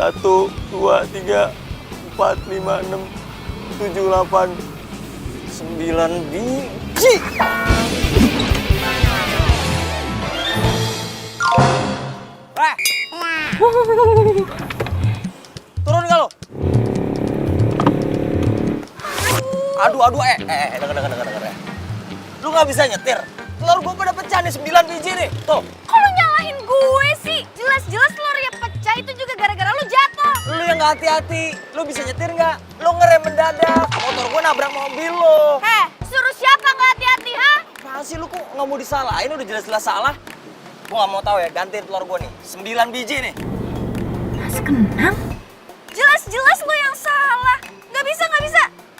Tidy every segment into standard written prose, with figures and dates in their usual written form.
1, 2, 3, 4, 5, 6, 7, 8, 9 biji. Turun nggak lo? Aduh, denger. Lu nggak bisa nyetir. Telur gue pada pecah nih, 9 biji nih. Tuh. Kok lu nyalahin gue sih? Jelas-jelas telurnya pecah itu juga gara-gara lu jatuh. Lu yang nggak hati-hati. Lu bisa nyetir nggak? Lu ngerem mendadak. Motor gue nabrak mobil lo. Suruh siapa nggak hati-hati, ha? Masa sih lu kok nggak mau disalahin? Udah jelas-jelas salah. Gue nggak mau tahu ya, gantiin telur gue nih. 9 biji nih. Mas Kenang? Jelas-jelas lu yang salah. Nggak bisa.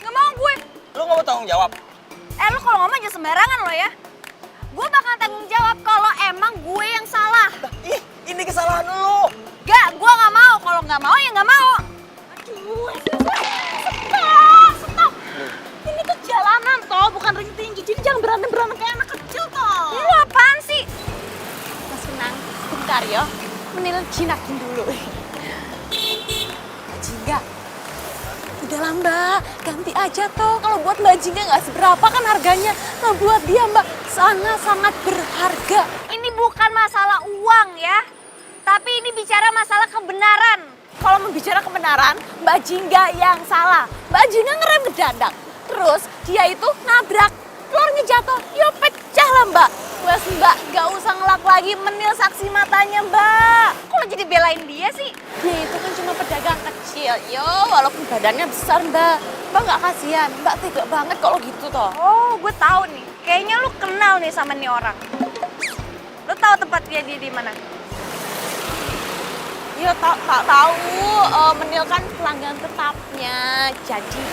Nggak mau gue. Lu nggak mau tanggung jawab? Lu kalau ngomong aja sembarangan lo ya. Gue bakal tanggung jawab kalau emang gue yang salah. Ih, ini kesalahan lu. Gak, gue nggak mau. Kalau nggak mau ya nggak mau. Aduh, stop. Ini tuh jalanan toh, bukan ring tinju. Jadi jangan berantem kayak anak kecil toh. Lu apaan sih? Mas Kenang, bentar ya. Mendingan jinakin dulu. Jingga. Udahlah Mbak, ganti aja toh. Kalau buat Mbak Jingga nggak seberapa kan harganya. Nah buat dia Mbak sangat berharga. Ini bukan masalah uang ya. Tapi ini bicara masalah kebenaran. Kalau membicara kebenaran, Mbak Jingga yang salah. Mbak Jingga ngerem mendadak. Terus dia itu nabrak. Telurnya jatuh, ya pecah lah Mbak. Wes Mbak, gak usah ngelak lagi, menil saksi matanya Mbak. Kok lo jadi belain dia sih? Dia itu kan cuma pedagang kecil, yo walaupun badannya besar Mbak. Mbak gak kasihan, Mbak tega banget kalau gitu toh. Oh, gue tahu nih. Kayaknya lu kenal nih sama nih orang. Lu tahu tempat dia di mana? Ya tak tahu, Menil kan pelanggan tetapnya. Jadi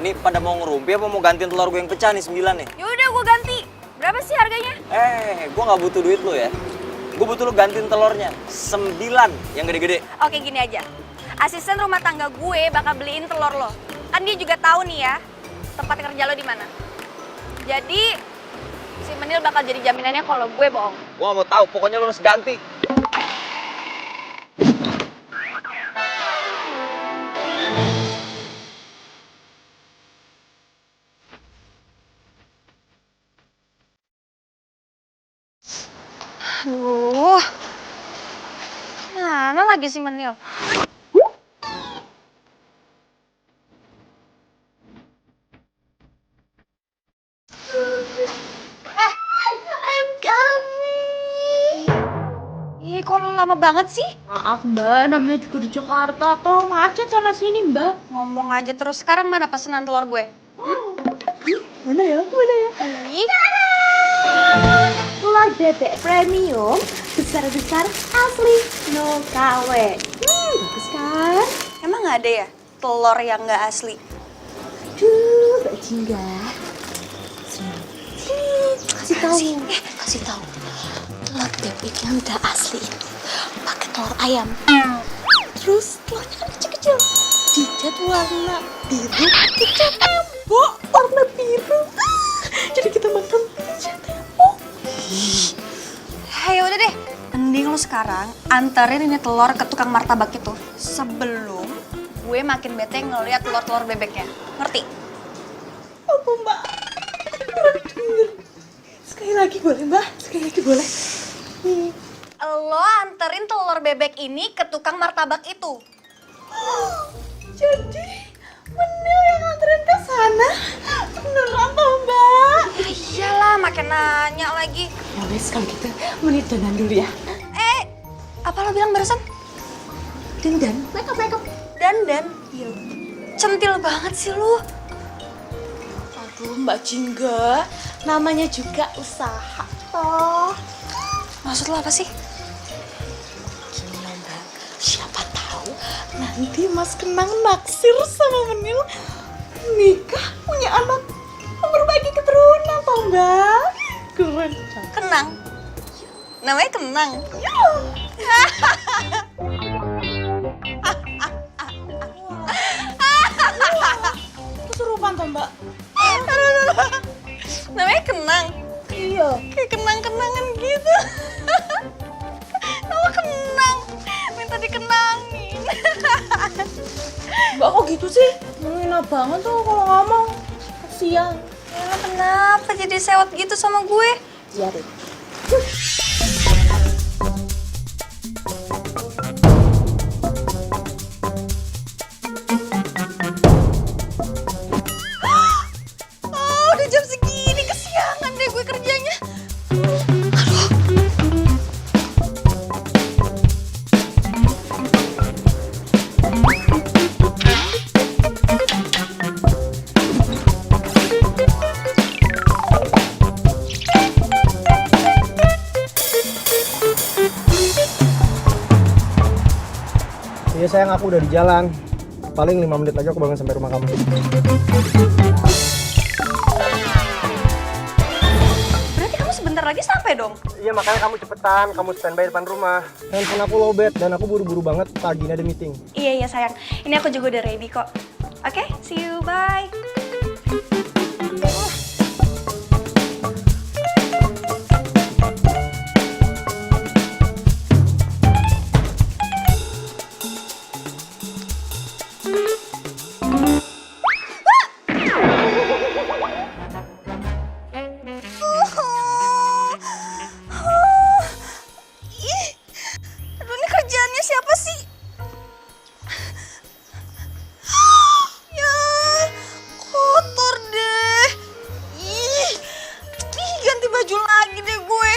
Ini pada mau ngerumpi apa mau gantiin telur gue yang pecah nih 9 nih? yaudah gue ganti. Berapa sih harganya? Gue nggak butuh duit lu ya. Gue butuh lu gantiin telurnya 9 yang gede-gede. Oke gini aja. Asisten rumah tangga gue bakal beliin telur lo. Kan dia juga tahu nih ya tempat kerja lo di mana. Jadi si Menil bakal jadi jaminannya kalau gue bohong. Gue nggak mau tahu, pokoknya lu harus ganti. Aduh. Mana lagi si Menil? Kok lama banget sih? Maaf Mbak, namanya juga di Jakarta toh macet sana sini Mbak. Ngomong aja terus, sekarang mana pesanan telur gue? Mana ya? Ih, Telur bebek premium, besar-besar asli, no KW. Bagus kan? emang nggak ada ya telur yang nggak asli? Aduh, Mbak Jingga. Sini, kasih tahu. Telur bebek yang udah asli itu pakai telur ayam. Terus telurnya kan kecil-kecil. Dicat warna biru, dicat tembok warna biru. Jadi kita makan dicat tembok. Ya udah deh, mending lu sekarang anterin ini telur ke tukang martabak itu sebelum gue makin bete ngeliat telur-telur bebeknya. Ngerti? Apa Mbak? Sekali lagi boleh Mbak? Sekali lagi boleh? Lo anterin telur bebek ini ke tukang martabak itu. Jadi Menil yang nganterin ke sana? Beneran toh Mbak? Ya iyalah, makin nanya lagi. Ya wes kalau gitu Menil dandan dulu ya. Apa lo bilang barusan? Dandan, makeup. Dandan? Iya. Centil banget sih lu. Aduh Mbak Jingga, namanya juga usaha toh. Maksud lo apa sih? Gini loh Mbak, siapa tahu nanti Mas Kenang naksir sama Menil, nikah, punya anak, memperbaiki keturunan toh Mbak. Keren. Kenang? Namanya Kenang? Kesurupan toh Mbak. Namanya Kenang? Iya. Kayak kenang-kenangan gitu. Nama gitu sih? Menghina banget tuh kalau ngomong. Kasian. Ya, kenapa jadi sewot gitu sama gue? Iya deh. Oh, udah jam segini, kesiangan deh gue kerjanya. Iya sayang, aku udah di jalan. Paling 5 menit lagi aku bakal sampai rumah kamu. Berarti kamu sebentar lagi sampai dong? Iya makanya kamu cepetan, kamu standby depan rumah. Handphone aku lowbat dan aku buru-buru banget, pagi ini ada meeting. Iya sayang, ini aku juga udah ready kok. Oke, see you, bye. Ih, aduh ini kerjaannya siapa sih? Ya, kotor deh. Ih, ganti baju lagi deh gue.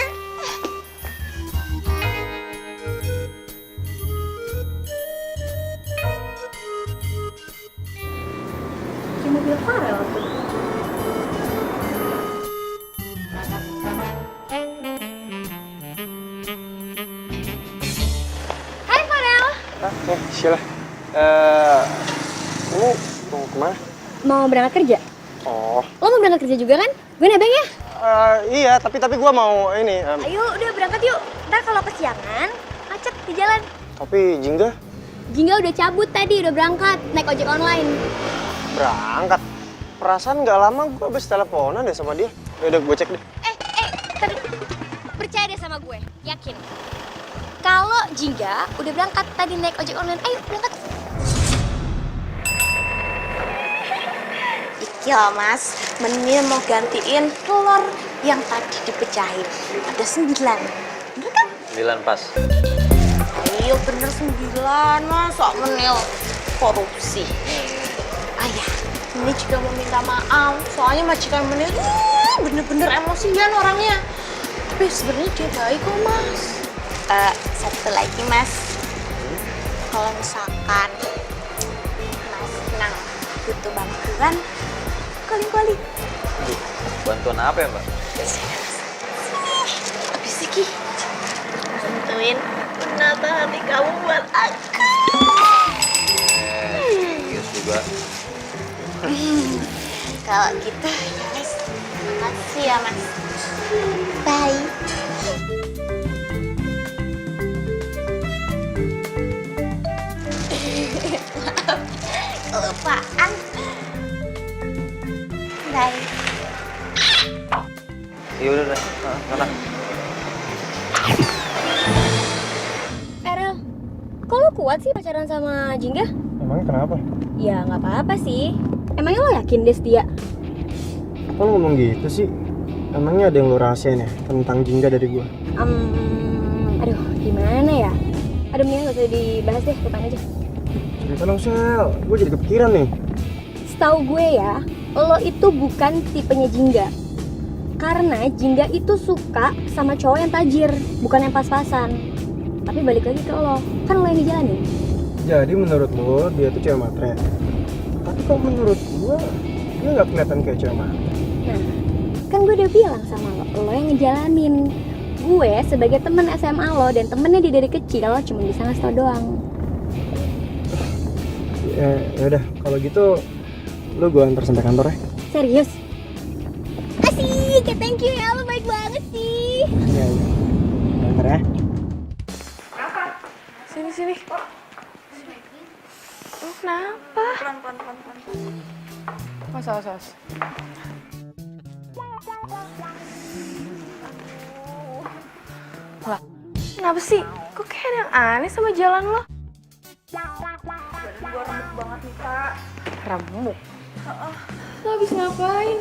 Kayak mobil Farel tuh. Hai Farel. Sheila. Kamu mau kemana? Mau berangkat kerja? Oh. Lo mau berangkat kerja juga kan? Gue nebeng ya? Iya, tapi gua mau ini. Ayo udah berangkat yuk. Ntar kalau kesiangan, macet di jalan. Tapi Jingga Jingga udah cabut tadi, udah berangkat. Naik ojek online. berangkat. Perasaan nggak lama gua habis teleponan deh sama dia. Udah gue cek deh. Tapi percaya deh sama gue, yakin. Kalau Jingga udah berangkat tadi naik ojek online, ayo berangkat. Iki loh mas, Menil mau gantiin telur yang tadi dipecahin. Ada 9, bener kan? 9 pas. Ayo bener 9, masa Menil korupsi. Ayah, ini juga mau minta maaf, soalnya majikan Menil bener-bener emosian orangnya. Tapi sebenarnya dia baik kok mas. Satu lagi mas, kalau misalkan mas Nang butuh bantuan, calling. Bantuan apa ya, Mbak? Habis Ki, bantuin menata hati kamu buat aku. Serius juga. Kalau gitu, ya mas, makasih ya mas. Bye. Maaf, kelupaan. Bye. Ya udah, sana. Erel, kok lo kuat sih pacaran sama Jingga? Emangnya kenapa? Ya nggak apa-apa sih. Emangnya lo yakin dia setia? Kok lo ngomong gitu sih? Emangnya ada yang lo rahasiain ya tentang Jingga dari gua? Aduh, gimana ya? Aduh, mendingan gak usah dibahas deh, lupain aja. Cerita dong Sel, gue jadi kepikiran nih. Setahu gue ya, lo itu bukan tipenya Jingga. Karena Jingga itu suka sama cowok yang tajir, bukan yang pas-pasan. Tapi balik lagi ke lo, kan lo yang dijalanin. Jadi menurut lo dia tuh cewek matre. Tapi kok menurut gua dia nggak kelihatan kayak cewek matre. Nah, kan gue udah bilang sama lo yang ngejalanin. Gue sebagai temen SMA lo dan temennya dia dari kecil, lo cuma bisa ngasih tau doang. Ya udah, kalau gitu lo gua antar sampai kantor ya. Serius? Asik, ya thank you ya, lo baik banget sih. Iya. Antar ya. Sini. Oh, kenapa? Pelan. Mas. Lah, kenapa sih? Kok kayak ada yang aneh sama jalan lo? Badan gue remuk banget nih kak. remuk. Lo habis ngapain?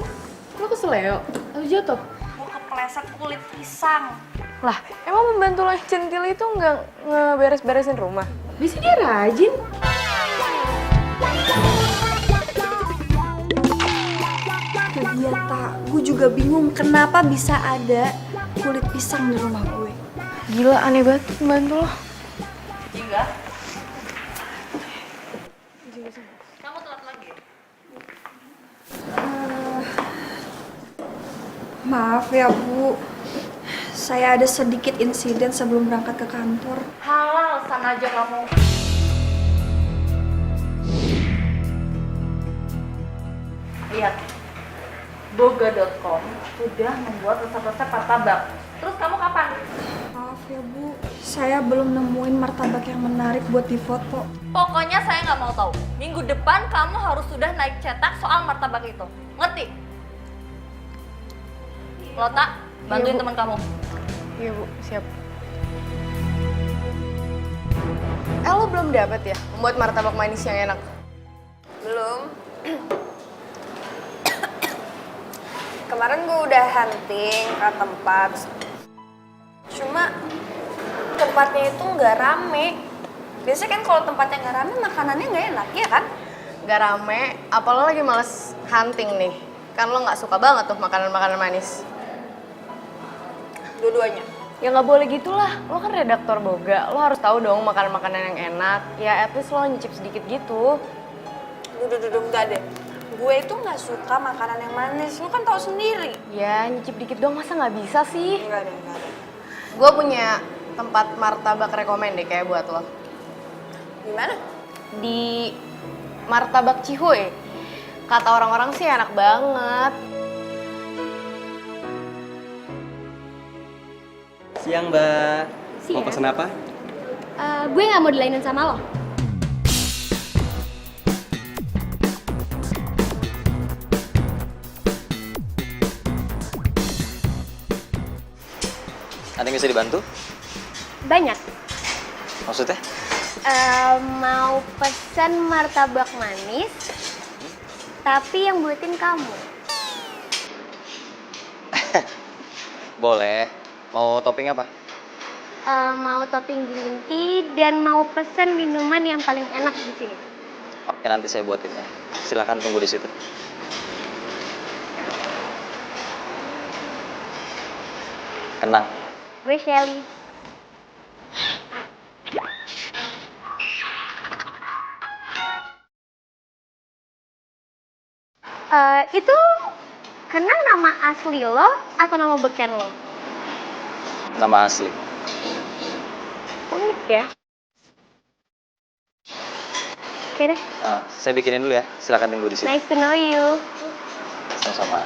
Lo keseleo? Atau jatuh? Gue kepleset kulit pisang. Lah, emang membantu lo yang centil itu nggak ngeberes-beresin rumah? Bisa dia rajin. Iya tak, gue juga bingung kenapa bisa ada kulit pisang di rumah gue. Gila, aneh banget membantu lo. Jingga. Kamu telat lagi. Maaf ya Bu, saya ada sedikit insiden sebelum berangkat ke kantor. Halal sana aja kamu. Lihat, boga.com sudah membuat resep-resep martabak. Terus kamu kapan? Maaf ya Bu, saya belum nemuin martabak yang menarik buat difoto. Pokoknya saya nggak mau tahu. Minggu depan kamu harus sudah naik cetak soal martabak itu. Ngerti? Lota, bantuin teman kamu. Iya Bu, siap. Lo belum dapat ya membuat martabak manis yang enak? Belum. Kemarin gue udah hunting ke tempat. Cuma tempatnya itu nggak rame. Biasanya kan kalau tempatnya nggak rame makanannya nggak enak, ya kan? Gak rame, apa lo lagi males hunting nih? Kan lo nggak suka banget tuh makanan-makanan manis. Dua-duanya. Ya nggak boleh gitulah, lo kan redaktor boga, lo harus tahu dong makanan-makanan yang enak. Ya at least lo nyicip sedikit gitu. Duduk enggak deh. Gue itu nggak suka makanan yang manis. Lu kan tahu sendiri. Ya nyicip dikit dong, masa nggak bisa sih? Enggak deh, enggak deh. Gue punya tempat martabak rekomen deh kayak buat lo. Di mana? Di Martabak Cihuy. Kata orang-orang sih enak banget. Siang, Mbak. Mau Siang. pesen apa? Gue nggak mau dilainin sama lo. Ada yang bisa dibantu? Banyak. Maksudnya? Mau pesen martabak manis, tapi yang buatin kamu. Boleh. Mau topping apa? Mau topping green tea dan mau pesen minuman yang paling enak di sini. Oke, nanti saya buatin ya. Silahkan tunggu di situ. Kenang. Gue Shelly. Itu Kenang nama asli lo atau nama beken lo? Nama asli. Unik ya. Oke deh, Saya bikinin dulu ya. Silahkan tunggu di situ. nice to know you. Sama-sama.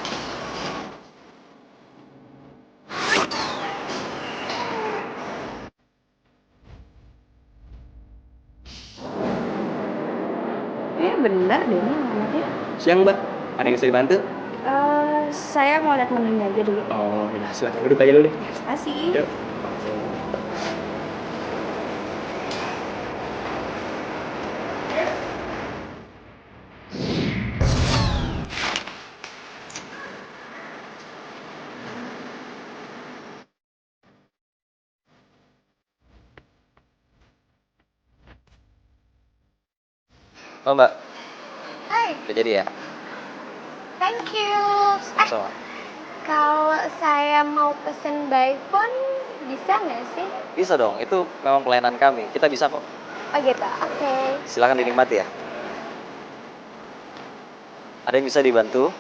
Bener deh ini alamatnya. Siang, Mbak. Ada yang bisa dibantu? Saya mau lihat menunya aja dulu. Oh, ya silakan duduk aja dulu deh. Makasih. Yuk. Oh, Mbak. Hai, Udah jadi ya? thank you. Sama-sama. Kalau saya mau pesen by phone, bisa nggak sih? Bisa dong. Itu memang pelayanan kami. Kita bisa kok. Oh gitu, oke. Silahkan dinikmati ya. Ada yang bisa dibantu?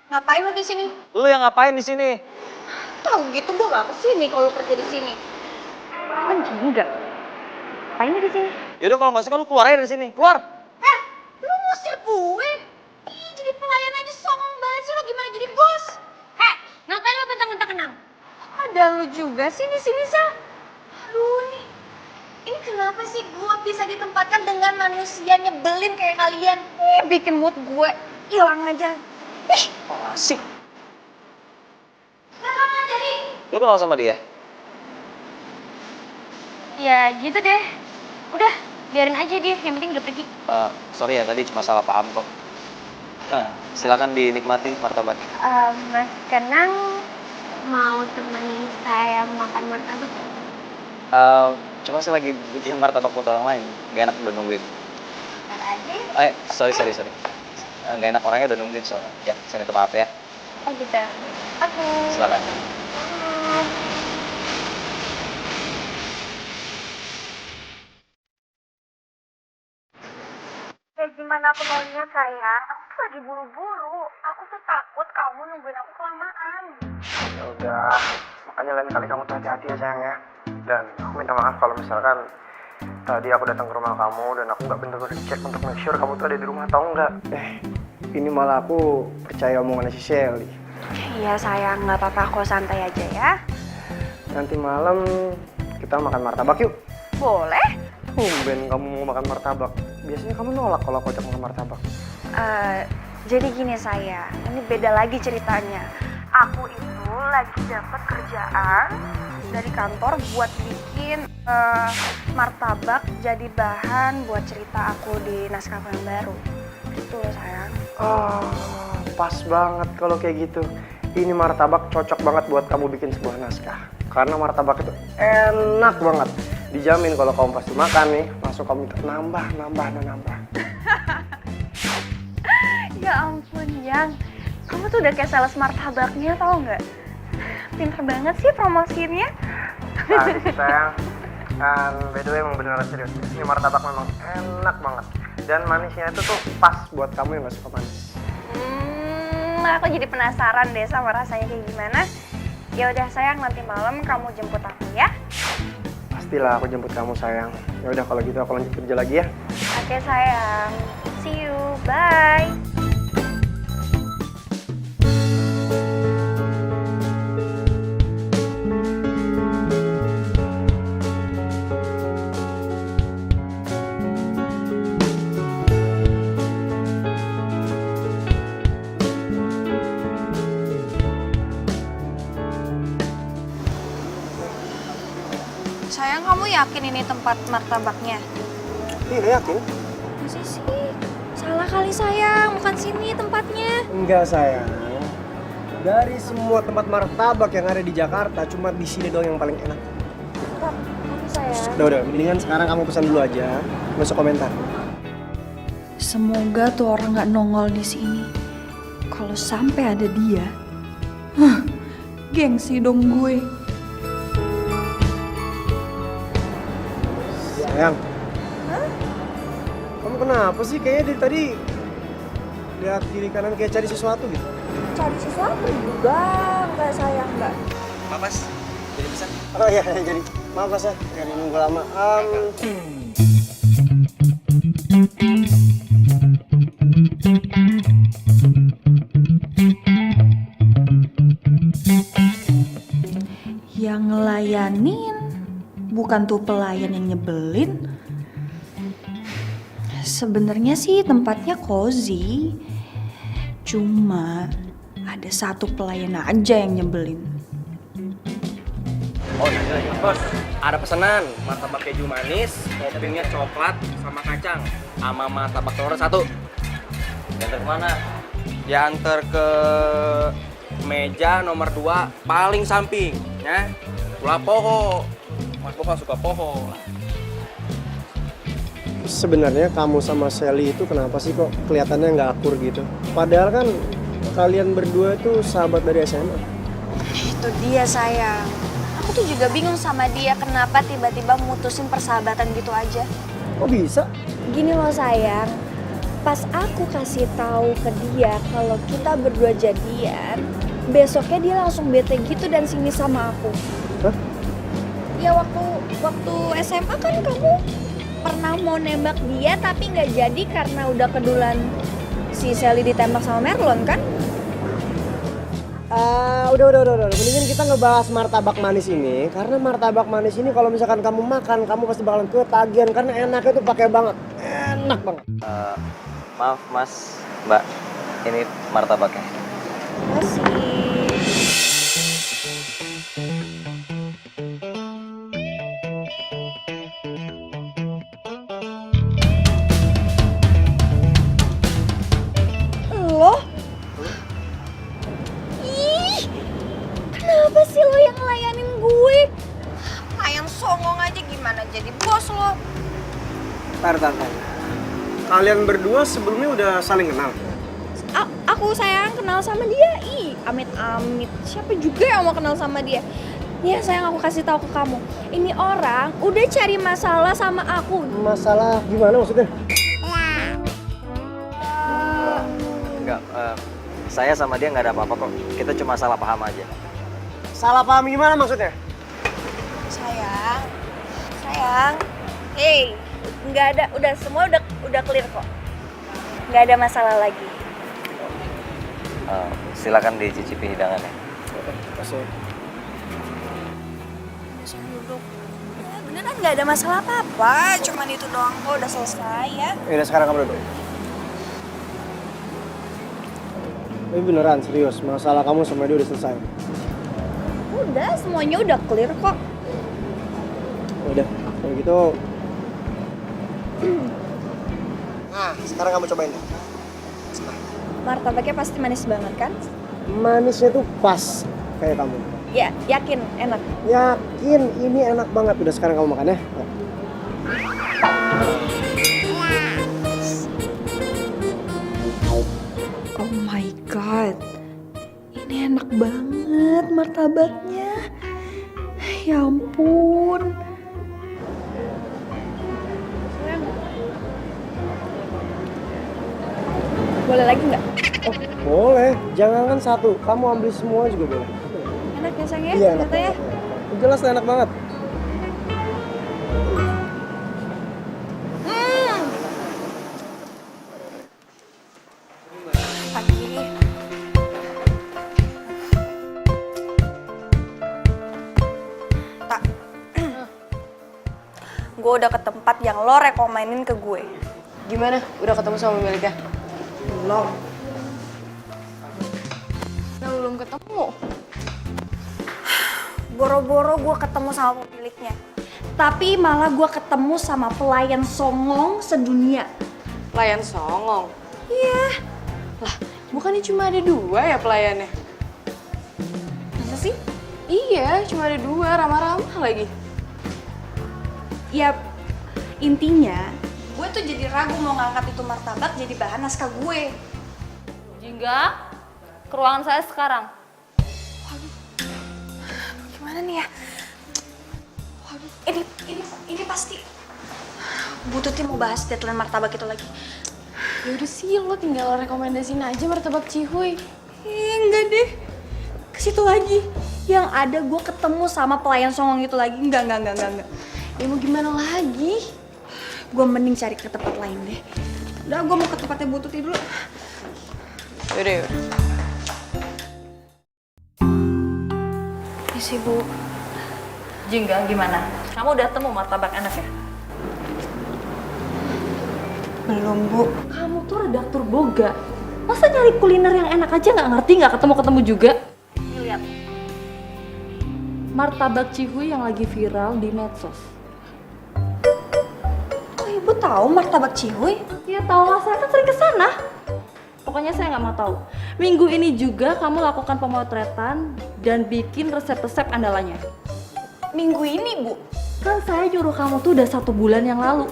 Ngapain lo di sini? Lu yang ngapain di sini? Tahu gitu gue gak kesini kalau kerja di sini. Kan enggak. Ngapain lo di sini? Yaudah kalau nggak suka lu keluar aja dari sini. Keluar. Lu ngusir gue? Ih, jadi pelayan aja songong banget sih lo gimana jadi bos? Ngapain lo bentang-bentang Kenang? Ada lu juga sih di sini, Sa. Aduh, ini kenapa sih gue bisa ditempatkan dengan manusia nyebelin kayak kalian? Bikin mood gue hilang aja. Asik. Kenapa nggak jadi? Lu kenal sama dia? Ya gitu deh. Udah, biarin aja dia, yang penting udah pergi. Sorry ya, tadi cuma salah paham kok. Nah, silakan dinikmati martabak. Mas Kenang mau temenin saya makan martabak? Cuma saya lagi bikin martabak buat orang lain. Gak enak udah nungguin. Ntar aja. Sorry. Gak enak orangnya udah nungguin soalnya. Ya, saya minta maaf ya. Oh gitu. Oke. Silakan. Ya gimana aku maunya sayang? Aku tuh lagi buru-buru. Aku tuh takut kamu nungguin aku kelamaan. Ya udah, makanya lain kali kamu tuh hati-hati ya sayang ya. Dan aku minta maaf kalau misalkan tadi aku datang ke rumah kamu dan aku nggak bener-bener cek untuk make sure kamu tuh ada di rumah atau enggak. Ini malah aku percaya omongannya si Shelly. Iya sayang, nggak apa-apa kok, santai aja ya. Nanti malam kita makan martabak yuk. Boleh? Ben kamu mau makan martabak. Biasanya kamu nolak kalau aku ajak makan martabak. Jadi gini sayang, ini beda lagi ceritanya. Aku itu lagi dapat kerjaan dari kantor buat bikin martabak jadi bahan buat cerita aku di naskah yang baru. Itu loh sayang. Pas banget kalau kayak gitu. Ini martabak cocok banget buat kamu bikin sebuah naskah. Karena martabak itu enak banget. Dijamin kalau kamu pasti makan nih, langsung kamu minta nambah. Ya ampun Yang, kamu tuh udah kayak sales martabaknya, tau nggak? Pinter banget sih promosiinnya. Nah, sayang. Dan by the way emang beneran serius. Ini martabak memang enak banget. Dan manisnya itu tuh pas buat kamu yang gak suka manis. Aku jadi penasaran deh sama rasanya kayak gimana. Ya udah sayang, nanti malam kamu jemput aku ya. Pastilah aku jemput kamu sayang. Ya udah kalau gitu aku lanjut kerja lagi ya. Oke sayang, see you, bye. Sayang, kamu yakin ini tempat martabaknya? Iya yakin? Masa sih? Salah kali sayang, bukan sini tempatnya. Enggak sayang. Dari semua tempat martabak yang ada di Jakarta, cuma di sini doang yang paling enak. Tapi sayang. Udah, mendingan sekarang kamu pesan dulu aja. Nggak usah komentar. Semoga tuh orang nggak nongol di sini. Kalau sampai ada dia, gengsi dong gue. Sayang. Kamu kenapa sih? Kayaknya dari tadi lihat kiri kanan kayak cari sesuatu gitu. Cari sesuatu juga, nggak sayang nggak? Mas, jadi pesan. Oh iya, jadi maaf mas ya, nggak nunggu lama. Yang ngelayanin bukan tuh pelayan yang nyebelin. Sebenarnya sih tempatnya cozy. Cuma ada satu pelayan aja yang nyebelin. Oh iya, bos. Ada pesanan martabak keju manis, toppingnya coklat sama kacang, sama martabak telur satu. Diantar kemana? Diantar ke meja nomor 2 paling samping, ya. Pula poho. Mas Boka suka poho. Sebenarnya kamu sama Shelly itu kenapa sih kok kelihatannya nggak akur gitu? Padahal kan kalian berdua itu sahabat dari SMA. Itu dia sayang. Aku tuh juga bingung sama dia kenapa tiba-tiba mutusin persahabatan gitu aja. Kok bisa? Gini loh sayang, pas aku kasih tahu ke dia kalau kita berdua jadian, besoknya dia langsung bete gitu dan sini sama aku. Hah? Ya waktu SMA kan kamu pernah mau nembak dia tapi nggak jadi karena udah kedulan si Shelly ditembak sama Merlon kan? Udah. Mendingan kita ngebahas martabak manis ini. Karena martabak manis ini kalau misalkan kamu makan, kamu pasti bakalan ketagihan. Karena enaknya tuh pakai banget. Enak banget. Maaf mas, mbak. Ini martabaknya. Masih. songong aja gimana jadi bos lo? Tar. Kalian berdua sebelumnya udah saling kenal? Aku sayang kenal sama dia. Ih, amit-amit. Siapa juga yang mau kenal sama dia? Nih sayang, aku kasih tahu ke kamu. Ini orang udah cari masalah sama aku. Masalah gimana maksudnya? Enggak, saya sama dia nggak ada apa-apa kok. Kita cuma salah paham aja. Salah paham gimana maksudnya? Sayang. Hey, nggak ada. Semua udah clear kok. Nggak ada masalah lagi. Silakan dicicipi hidangannya. Kasih. Bisa duduk. Ya, beneran nggak ada masalah apa-apa. Cuman itu doang kok, udah selesai ya. Udah sekarang kamu duduk. Tapi beneran serius, masalah kamu sama dia udah selesai. Udah, semuanya udah clear kok. Udah, kalau gitu. Nah, sekarang kamu cobain deh. Martabaknya pasti manis banget kan? Manisnya tuh pas kayak kamu. Ya, yakin enak. Yakin ini enak banget. Udah sekarang kamu makan ya. Oh my god, ini enak banget martabaknya. Ya ampun. Boleh lagi nggak? Oh, boleh. Jangan satu. Kamu ambil semua juga boleh. Enak ya sayang ya? Iya, enak ternyata ya. banget. Jelas enak banget. Pagi. Tak. Gue udah ke tempat yang lo rekomenin ke gue. Gimana? Udah ketemu sama pemiliknya? Belum. Belum ketemu. Boro-boro gue ketemu sama pemiliknya. Tapi malah gue ketemu sama pelayan songong sedunia. Pelayan songong? Iya. Lah, bukannya cuma ada 2 ya pelayannya? Masa sih? Iya, cuma ada 2, ramah-ramah lagi. Ya, intinya gue tuh jadi ragu mau ngangkat itu martabak jadi bahan naskah gue. Jingga, ke ruangan saya sekarang. Gimana nih ya? Waduh, ini pasti Bu Tuti mau bahas deadline martabak itu lagi. Ya udah sih, lo tinggal rekomendasiin aja martabak Cihuy. Enggak deh, ke situ lagi. Yang ada gue ketemu sama pelayan songong itu lagi. Enggak. Ya mau gimana lagi? Gue mending cari ke tempat lain deh. Udah, gue mau ke tempatnya Bu Tuti dulu. Yaudah. Isi Bu. Jingga, gimana? Kamu udah temu martabak enak ya? Belum, Bu. Kamu tuh redaktur boga. Masa nyari kuliner yang enak aja nggak ngerti, nggak ketemu-ketemu juga? Nih, lihat. Martabak Cihuy yang lagi viral di medsos. Kok Ibu tahu martabak Cihuy? Ya tahu lah, saya kan sering kesana. Pokoknya saya nggak mau tahu. Minggu ini juga kamu lakukan pemotretan dan bikin resep-resep andalannya. Minggu ini, Bu. Kan saya nyuruh kamu tuh udah 1 bulan yang lalu.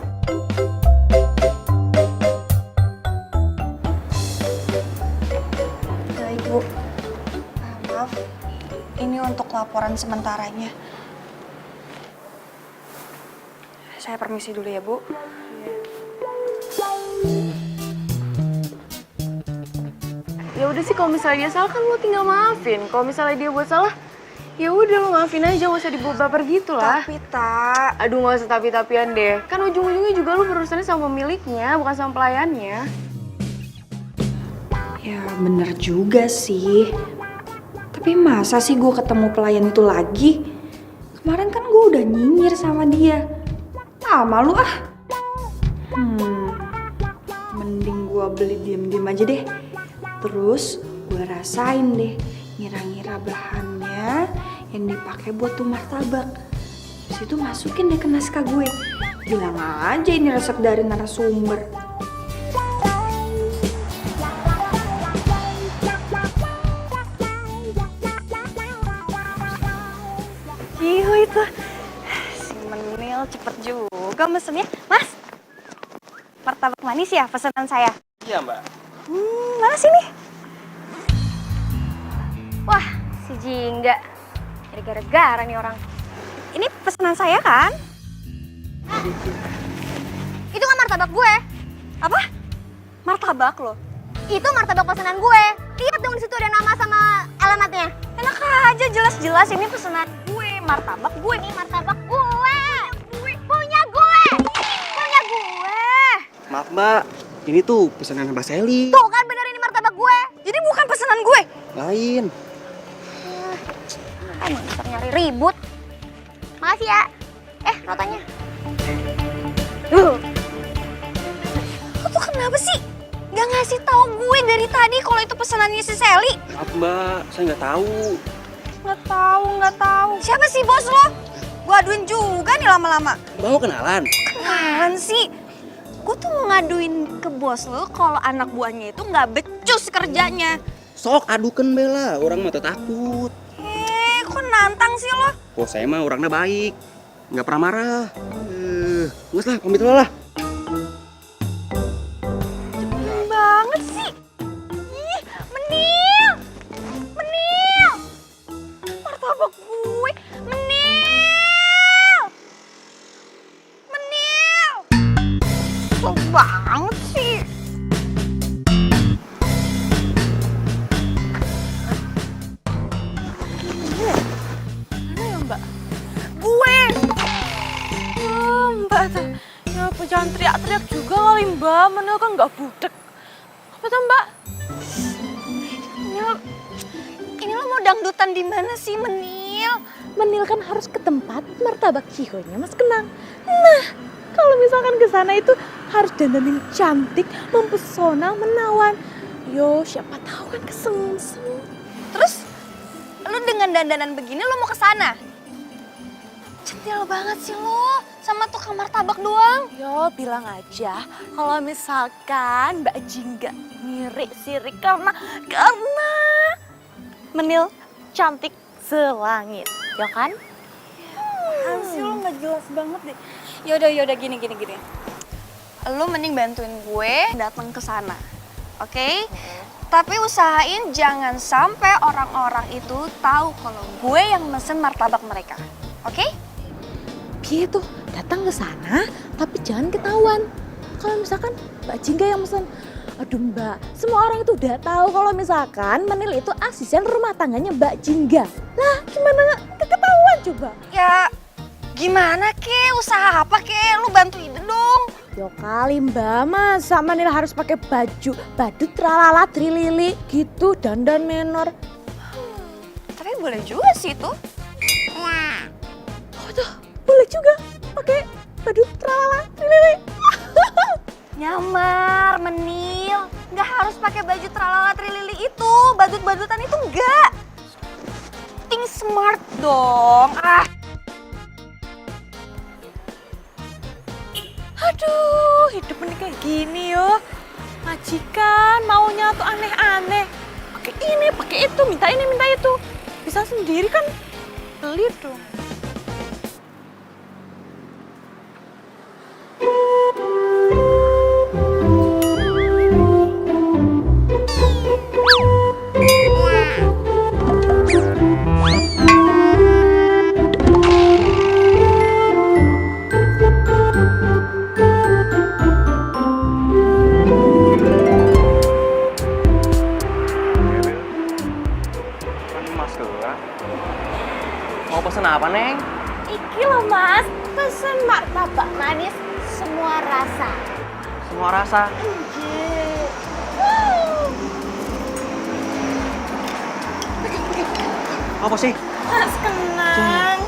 Baik, Bu. Maaf, ini untuk laporan sementaranya. Saya permisi dulu ya, Bu. Ya udah sih, kalau misalnya dia salah kan lo tinggal maafin. Kalau misalnya dia buat salah, ya udah lo maafin aja, gak usah dibawa baper gitu lah. Tapi, Tak. Aduh, gak usah tapi-tapian deh. Kan ujung-ujungnya juga lo berurusannya sama pemiliknya, bukan sama pelayannya. Ya bener juga sih. Tapi masa sih gue ketemu pelayan itu lagi? Kemarin kan gue udah nyinyir sama dia. Ah, malu ah. Mending gue beli diem-diem aja deh. Terus gue rasain deh, ngira-ngira bahannya yang dipakai buat tuh martabak. Terus itu masukin deh ke naskah gue. Bilang aja ini resep dari narasumber. Cihuy tuh. Si cepet juga mesennya. Mas, martabak manis ya pesanan saya? Iya, Mbak. Mana sini? Wah, si Jingga. Jadi gara-gara nih orang. Ini pesanan saya kan? Itu kan martabak gue. Apa? Martabak lo? Itu martabak pesanan gue. Lihat dong di situ ada nama sama alamatnya. Enak aja, jelas-jelas ini pesanan gue. Martabak gue. Ini martabak gue. Punya gue. Punya gue. Maaf, Mbak. Ini tuh pesanan Mbak Sally. Tuh kan bener ini martabak gue. Jadi bukan pesanan gue. Lain. Emang bisa nyari ribut. Makasih ya. Rotanya. Lo tuh kenapa sih? Gak ngasih tahu gue dari tadi kalau itu pesanannya si Sally. Maaf, Mbak. Saya nggak tahu. Nggak tahu. Siapa sih bos lo? Gue aduin juga nih lama-lama. Mbak mau kenalan? Kenalan sih. Gue tuh mau ngaduin ke bos lo kalau anak buahnya itu nggak becus kerjanya. Sok adukan Bella. Orang mah takut. Kok nantang sih lo? Oh, saya mah orangnya baik. Nggak pernah marah. Nggak lah, pamit dulu lah. Cepet banget sih. Ih, Menil. Martabak gue. Menil. Cepet banget sih. Mana ya Mbak? Gue. Mbak tuh. Ya apa jangan teriak-teriak juga kali Mbak. Menil kan nggak budek. Apa tuh Mbak? Ini lo mau dangdutan di mana sih Menil? Menil kan harus ke tempat martabak Cihonya Mas Kenang. Nah, kalau misalkan ke sana itu harus dandanin cantik, mempesona, menawan. Yo, siapa tahu kan kesengsem. Terus lo dengan dandanan begini lo mau ke sana? Centil banget sih lo sama tukang martabak doang. Yo, bilang aja kalau misalkan Mbak Jingga sirik karena Menil cantik selangit, ya kan? Sih lo nggak jelas banget deh. Yaudah gini. Lo mending bantuin gue datang ke sana, oke? Tapi usahain jangan sampai orang-orang itu tahu kalau gue yang mesen martabak mereka, oke? Gitu, datang ke sana tapi jangan ketahuan. Kalau misalkan Mbak Jingga yang mesen, aduh Mbak, semua orang itu udah tahu kalau misalkan Menil itu asisten rumah tangganya Mbak Jingga. Lah, gimana nggak ketahuan coba? Ya gimana ke? Usaha apa ke? Lu bantuin dong. Yo kali Mbak, masa Menil harus pakai baju badut tralala trilili gitu, dandan menor. Tapi boleh juga sih itu. Oh tuh, boleh juga pakai badut tralala trilili. Nyamar, Menil. Nggak harus pakai baju tralala trilili itu. Badut-badutan itu enggak. Think smart dong. Aduh, hidup ini kayak gini yo. Majikan maunya tuh aneh-aneh. Pakai ini, pakai itu, minta ini, minta itu. Bisa sendiri kan beli dong. Mau pesen apa, Neng? Iki loh Mas, pesen martabak manis semua rasa. Semua rasa. Apa sih? Mas Kenang.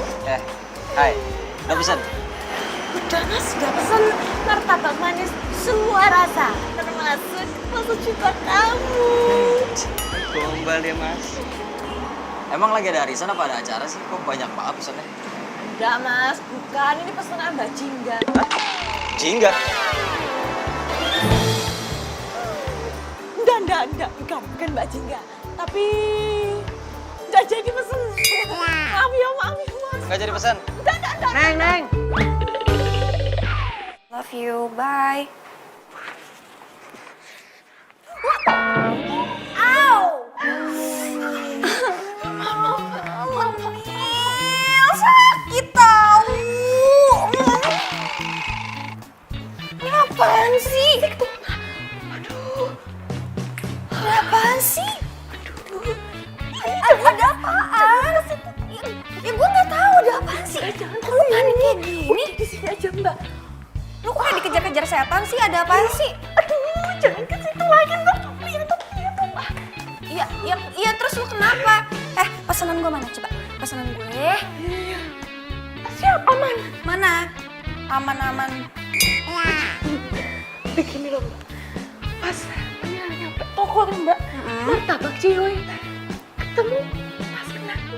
Hai, udah pesen? Udah Mas, udah pesen martabak manis semua rasa. Termasuk juga kamu. Gombal ya Mas. Emang lagi ada arisan apa ada acara sih? Kok banyak banget pesannya? Enggak Mas, bukan. Ini pesanan Mbak Jingga. Jingga? Enggak, bukan Mbak Jingga. Tapi enggak jadi pesen. Maaf ya Mas. Nggak jadi pesan? Enggak. Neng. Love you, bye. Ow! Mamil, sakit tau. Ini apaan sih? Aduh. Ada apaan sih? Aduh. Ada apaan? Ya gue nggak tahu ada apaan sih. Jangan kok lu panik kayak gini. Di sini aja Mbak. Lu kok kayak dikejar-kejar setan sih? Ada apaan sih? Aduh, jangan ke situ lagi Mbak. Iya terus lu kenapa? Pesanan gue mana coba? Pesanan gue. Siap aman. Mana? Aman. Begini loh Mbak, pas Mira nyampe toko kan Mbak, martabak Cihoy ketemu tas kenapa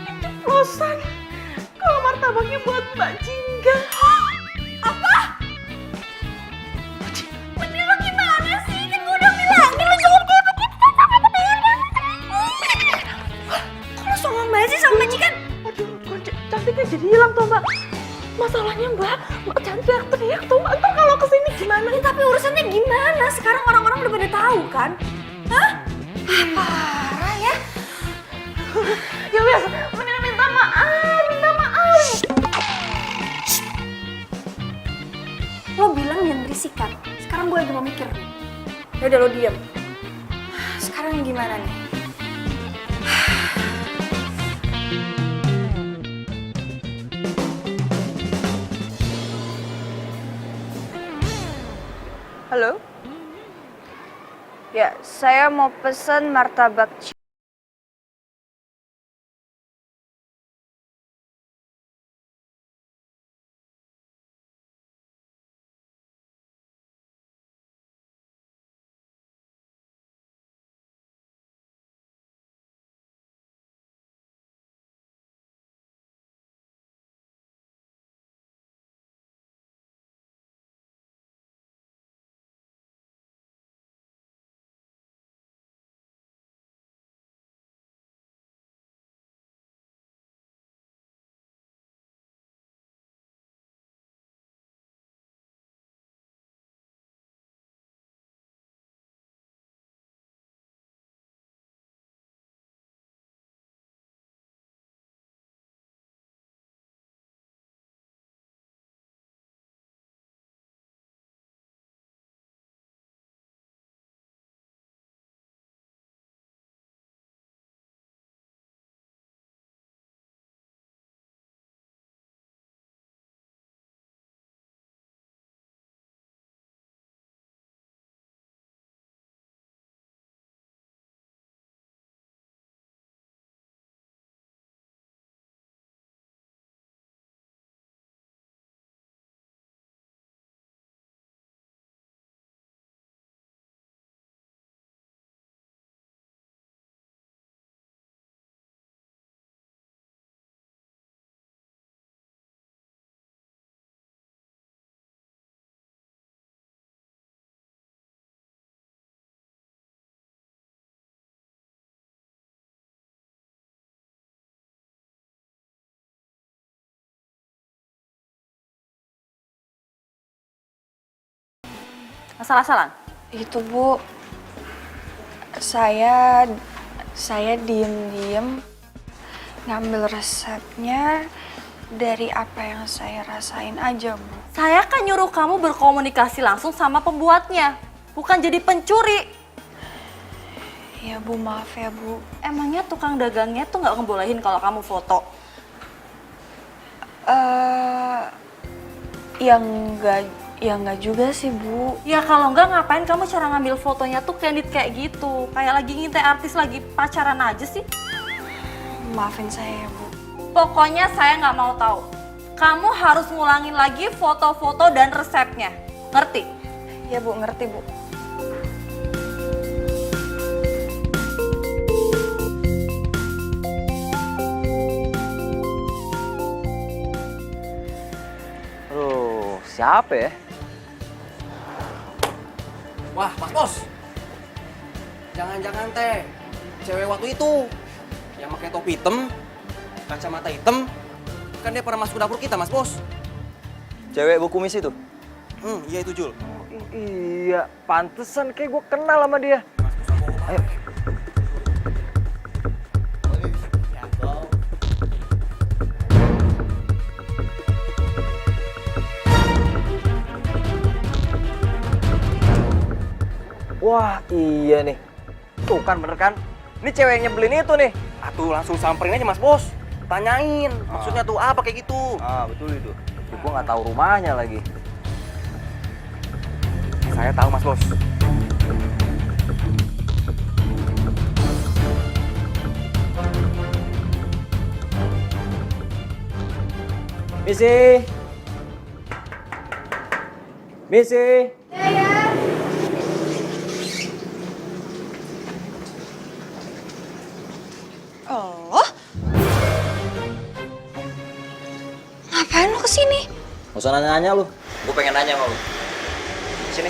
keceplosan kalau martabaknya buat Mbak Jingga. Apa? Bener lo gimana sih? Kan gue udah bilangin lo jangan kayak begitu sama Bener. Kok lo songong banget sih sama majikan? Aduh, kok cantiknya jadi hilang tuh Mbak. Masalahnya Mbak jangan teriak-teriak tuh Mbak, ntar kalau kesini gimana? Ya, tapi urusannya gimana? Sekarang orang-orang udah pada tahu kan? Hah? Parah ya? Ya wes, mendingan minta maaf. Lo bilang jangan berisik kan? Sekarang gue lagi mau mikir nih. Yaudah lo diem. Sekarang gimana nih? Halo? Ya, saya mau pesen martabak Asal-asalan? itu Bu. Saya diem-diem ngambil resepnya dari apa yang saya rasain aja Bu. Saya kan nyuruh kamu berkomunikasi langsung sama pembuatnya, bukan jadi pencuri. Ya Bu, maaf ya Bu. Emangnya tukang dagangnya tuh nggak ngebolehin kalau kamu foto? Ya enggak juga sih Bu. Ya kalau nggak ngapain kamu cara ngambil fotonya tuh candid kayak gitu, kayak lagi ngintai artis lagi pacaran aja sih. Maafin saya ya Bu. Pokoknya saya nggak mau tahu. Kamu harus ngulangin lagi foto-foto dan resepnya, ngerti? Ya Bu, ngerti Bu. Aduh, siapa ya? Wah, Mas Bos. Jangan-jangan teh cewek waktu itu yang pakai topi hitam, kacamata hitam, kan dia pernah masuk dapur kita, Mas Bos. Cewek bu kumis itu? Iya itu Jul. Iya, pantesan kayak gue kenal sama dia. Ayo. Wah, iya nih. Tuh kan bener kan? Ini cewek yang nyebelin itu nih. Atuh langsung samperin aja Mas Bos. Tanyain, maksudnya tuh apa kayak gitu. Ah, betul itu. Gue nggak tahu rumahnya lagi. Saya tahu Mas Bos. Misi. Misi. Oh? Ngapain lo kesini? Gak usah nanya-nanya lu. Gue pengen nanya sama lu. Sini.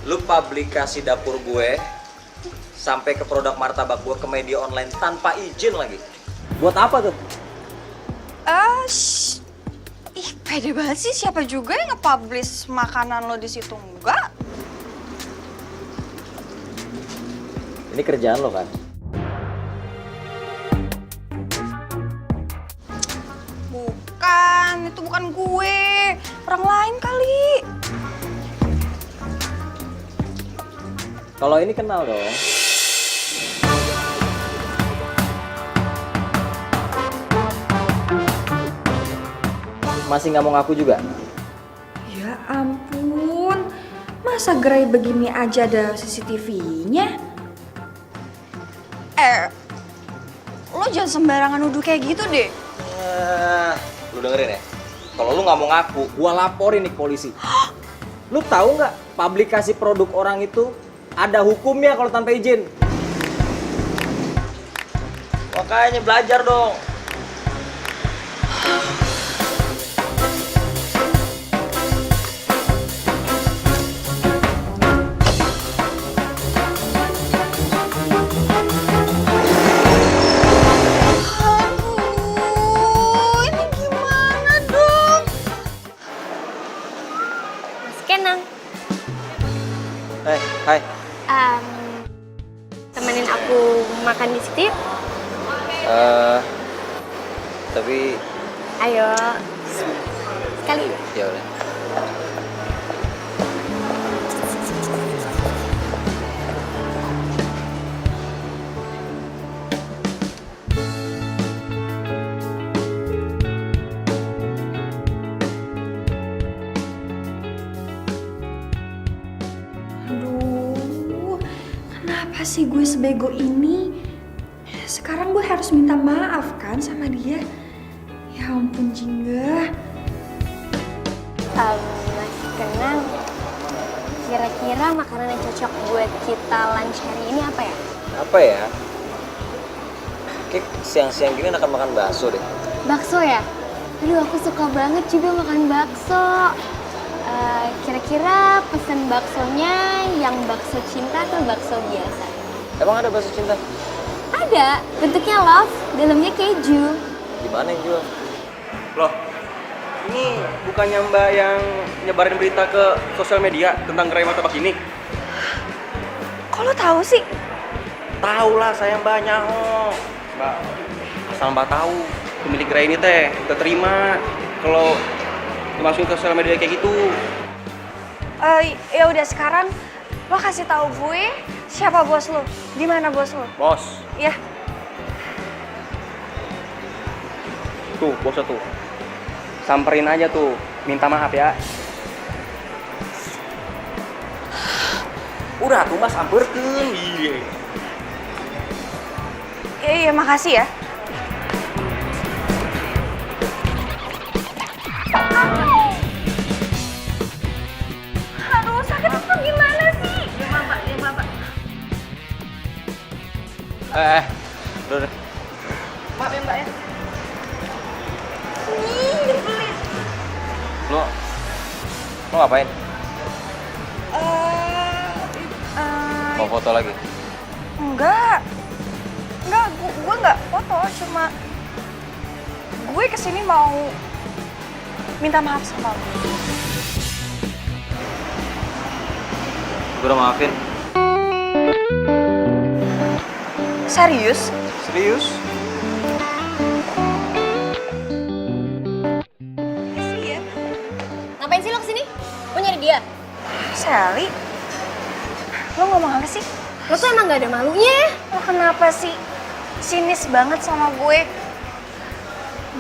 Lu publikasi dapur gue sampai ke produk martabak gue ke media online tanpa izin lagi. Buat apa tuh? Ih, pede banget sih. Siapa juga yang nge-publish makanan lo di situ? Enggak. Ini kerjaan lo kan? Bukan, itu bukan gue. Orang lain kali. Kalau ini kenal dong. Masih nggak mau ngaku juga? Ya ampun, masa gerai begini aja ada CCTV-nya? Lo jangan sembarangan nuduh kayak gitu deh. Lu dengerin ya? Kalau lu nggak mau ngaku, gua laporin nih ke polisi. Lu tahu nggak publikasi produk orang itu ada hukumnya kalau tanpa izin? Makanya belajar dong. Aduh, ini gimana dong? Mas Kenang, Hai. temenin aku makan di situ yuk. Tapi Ayo, sekali. ya udah. Aduh, kenapa sih gue sebego ini? Sekarang gue harus minta maaf kan sama dia. Ya ampun Jingga. Mas Kenang, kira-kira makanan yang cocok buat kita lunch hari ini apa ya? Apa ya? Kayak siang-siang gini akan makan bakso deh. Bakso ya? Aduh, aku suka banget juga makan bakso. Kira-kira pesen baksonya yang bakso cinta atau bakso biasa? Emang ada bakso cinta? Ada, bentuknya love, dalamnya keju. Di mana yang jual? Loh, ini bukannya Mbak yang nyebarin berita ke sosial media tentang gerai martabak ini? Kok lo tahu sih? Tahu lah saya Mbaknya. Mbak, asal Mbak tahu pemilik gerai ini teh kita terima kalau dimasukin ke sosial media kayak gitu. Ya udah sekarang lo kasih tahu gue siapa bos lo, di mana bos lo? Bos, Ya, tuh bosnya tuh. Samperin aja tuh, minta maaf ya. Udah tuh Mas, samperkeun. iya makasih ya. Aduh, sakit itu gimana sih? Udah. Maaf ya Mbak ya. Lo ngapain? Mau foto lagi? Enggak, gue nggak foto, cuma gue kesini mau minta maaf sama lo. Gue udah maafin. Serius? Serius? Ngapain sih lo kesini? Lo nyari dia? Sally? Lo ngomong apa sih? Lo tuh emang gak ada malunya ya? Lo kenapa sih sinis banget sama gue?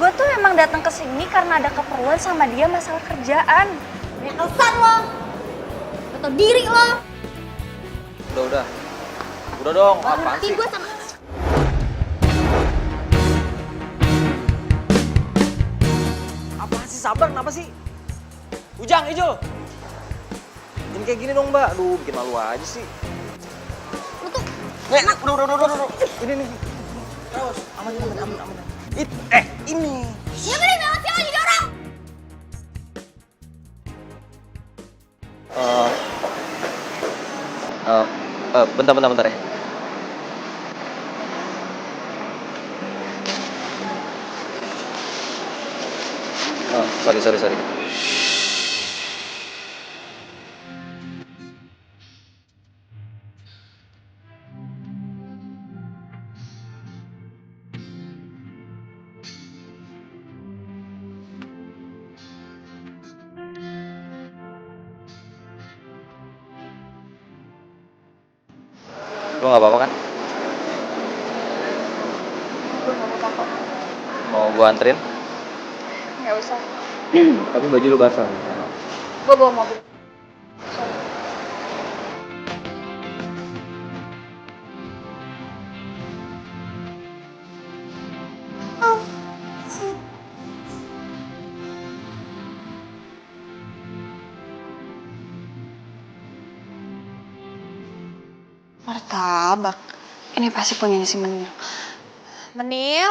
Gue tuh emang datang ke sini karena ada keperluan sama dia masalah kerjaan. Banyak alasan lo. Lo tau diri lo. Udah. Udah dong, apaan Ngerti sih? gue sama... Apaan sih? Sabar, kenapa sih? Ujang, Ijo! Jangan kayak gini dong, Mbak. Aduh, bikin malu aja sih. Lo tuh... Udah. Ini. Terus, aman. Ini. Ya bener banget sih lo jadi orang. Bentar ya. Sorry. Lu gak apa-apa kan? Mau gua anterin? Gak usah. Tapi baju lu basah. Gue bawa mobil. Martabak. Ini pasti punya si Menil. Menil?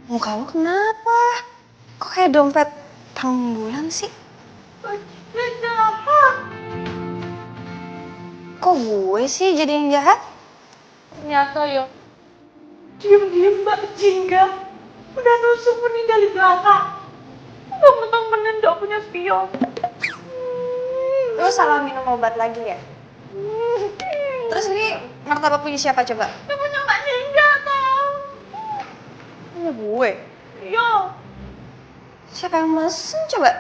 Muka lu kenapa? Kok kayak dompet bulan sih? Kok gue sih jadi yang jahat? Ternyata ya, diam-diam Mbak Jingga udah nusuk Bening dari belakang. Mentang-mentang Bening gak punya spion. Lu salah minum obat lagi ya? Terus ini martabak punya siapa coba? Dia punya Mbak Jingga tau. Punya gue. Iya. Siapa yang mesen coba?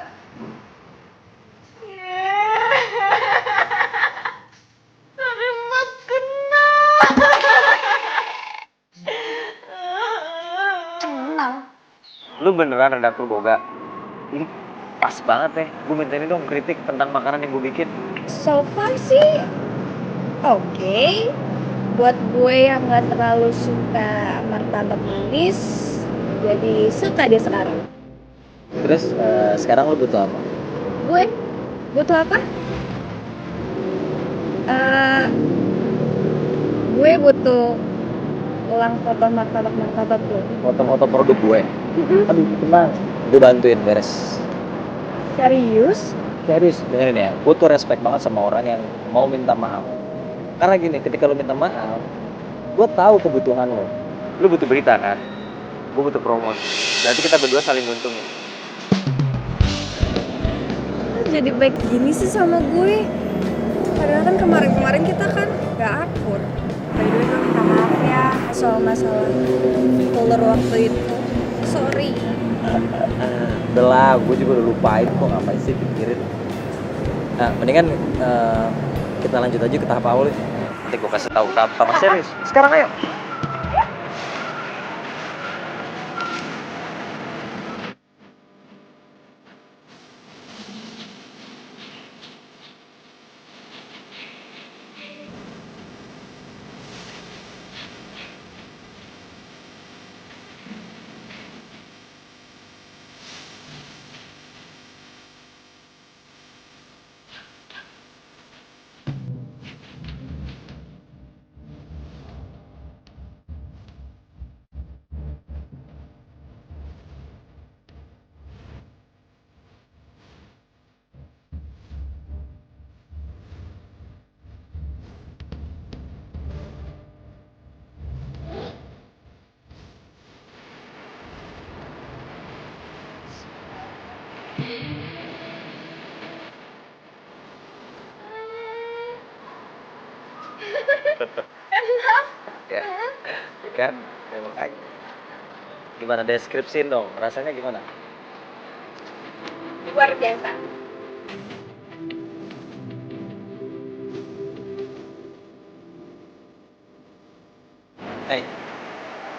Dari Mas kena. Tenang. Lu beneran redaktur boga? Ini pas banget ya. Gue minta ini dong kritik tentang makanan yang gue bikin. So far sih oke. Buat gue yang gak terlalu suka martabak manis, jadi suka dia sekarang. Terus sekarang lu butuh apa? Gue butuh apa? Gue butuh ulang foto martabak lo. Foto-foto produk gue. Aduh, tenang. Gue bantuin beres. Serius? Serius, dengerin ya. Gue tuh respect banget sama orang yang mau minta maaf. Karena gini, ketika lu minta maaf, gue tahu kebutuhan lo. Lu butuh berita kan? Gue butuh promosi. Berarti kita berdua saling nguntungin. Jadi baik gini sih sama gue. Padahal kan kemarin kita kan gak akur. By the way, gue minta maaf ya soal masalah folder waktu itu. Sorry. Udah lah, gue juga udah lupain kok, ngapain sih pikirin. Nah, mendingan kita lanjut aja ke tahap awal ya. Nanti gue kasih tahu tahap pertama serius. Sekarang ayo. Ya, kan? Emang gimana deskripsiin dong, rasanya gimana? Luar biasa. Hei,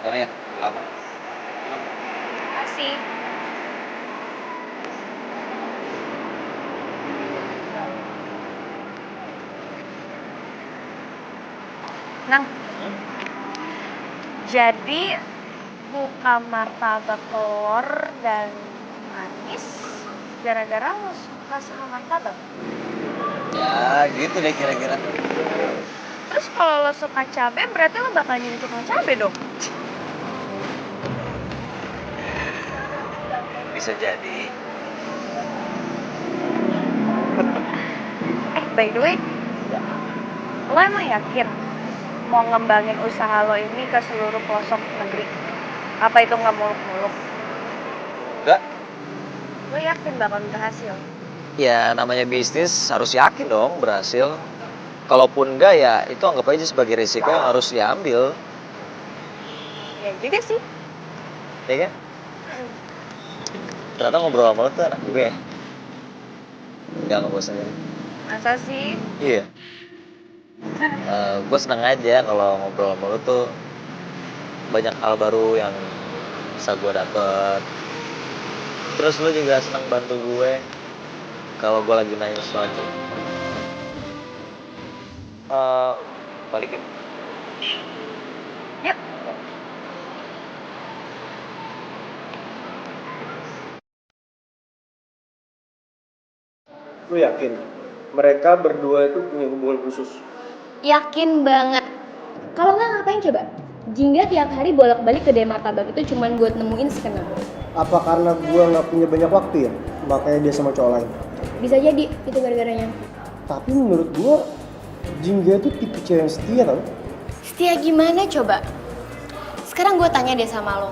orangnya apa? Kasih. Nang, jadi buka martabak telur dan manis gara-gara lo suka sama martabak. Ya, gitu deh kira-kira. Terus kalau lo suka cabe, berarti lo bakal jadi tukang cabe dong. Bisa jadi. By the way, lo emang yakin mau ngembangin usaha lo ini ke seluruh pelosok negeri? Apa itu nggak muluk-muluk? Enggak. Lo yakin bakal berhasil? Ya, namanya bisnis harus yakin dong berhasil. Kalaupun enggak ya itu anggap aja sebagai risiko yang harus diambil. Ya juga sih. Ya kan? Ternyata ngobrol sama lo tuh anak gue. Gak ngebosan ya? Masa sih? Iya. Gue seneng aja kalau ngobrol sama lo tuh banyak hal baru yang bisa gue dapet. Terus lo juga seneng bantu gue kalau gue lagi nanya sesuatu. Balikin. Yuk. Lu yakin mereka berdua itu punya hubungan khusus? Yakin banget. Kalau nggak ngapain coba? Jingga tiap hari bolak-balik ke Martabak itu cuman buat nemuin skenario. Apa karena gua nggak punya banyak waktu ya, makanya dia sama cowok lain? Bisa jadi itu gara-garanya. Tapi menurut gua Jingga itu tipe cewek yang setia tau. Setia gimana coba? Sekarang gue tanya deh sama lo.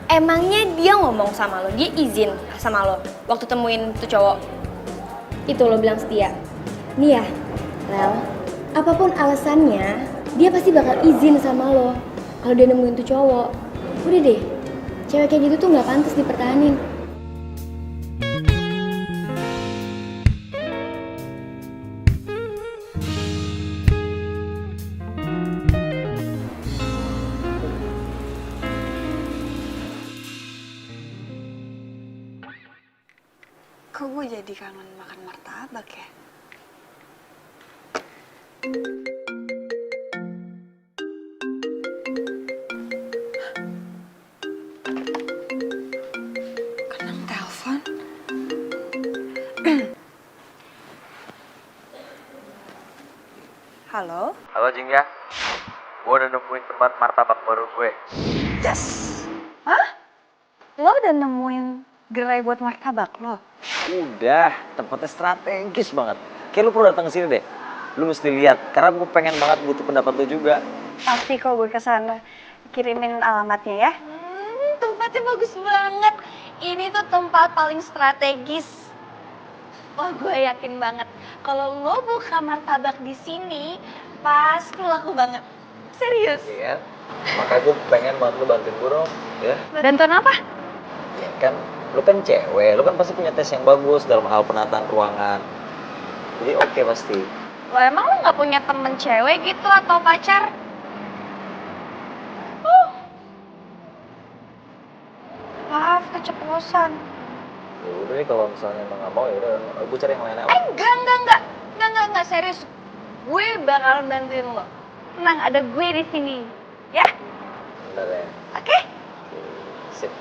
Emangnya dia ngomong sama lo, dia izin sama lo waktu temuin tuh cowok? Itu lo bilang setia. Nih ya, Lel, apapun alasannya, dia pasti bakal izin sama lo kalau dia nemuin tuh cowok. Udah deh, cewek kayak gitu tuh nggak pantas dipertahanin. Kok gue jadi kangen makan martabak ya? Kenang telepon. Halo? Halo Jingga, gue udah nemuin tempat martabak baru gue. Lo udah nemuin gerai buat martabak lo? Udah, tempatnya strategis banget. Kayak lu perlu datang ke sini deh. Lu mesti lihat, karena gue pengen banget butuh pendapat lu juga. Pasti kok gue kesana. Kirimin alamatnya ya. Tempatnya bagus banget. Ini tuh tempat paling strategis. Wah, gue yakin banget kalau lo buka martabak di sini, pasti laku banget. Serius. Iya, makanya gue pengen banget lu bantuin gue dong, ya. Bantuan apa? Ya kan, lu kan cewek, lu kan pasti punya tes yang bagus dalam hal penataan ruangan. Jadi oke pasti. Lo emang lo gak punya temen cewek gitu atau pacar? Maaf, keceplosan. Ya udah nih kalau misalnya emang gak mau ya udah, gue cari yang lain aja. Enggak, serius. Gue bakal bantuin lo. Tenang, ada gue di sini. Ya? Bentar ya. Oke? Sip.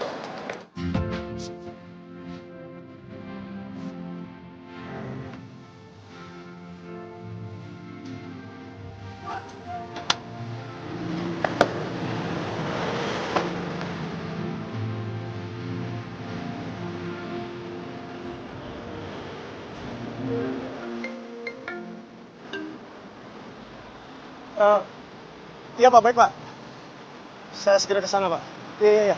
Iya Pak, baik Pak. Saya segera ke sana Pak. Iya.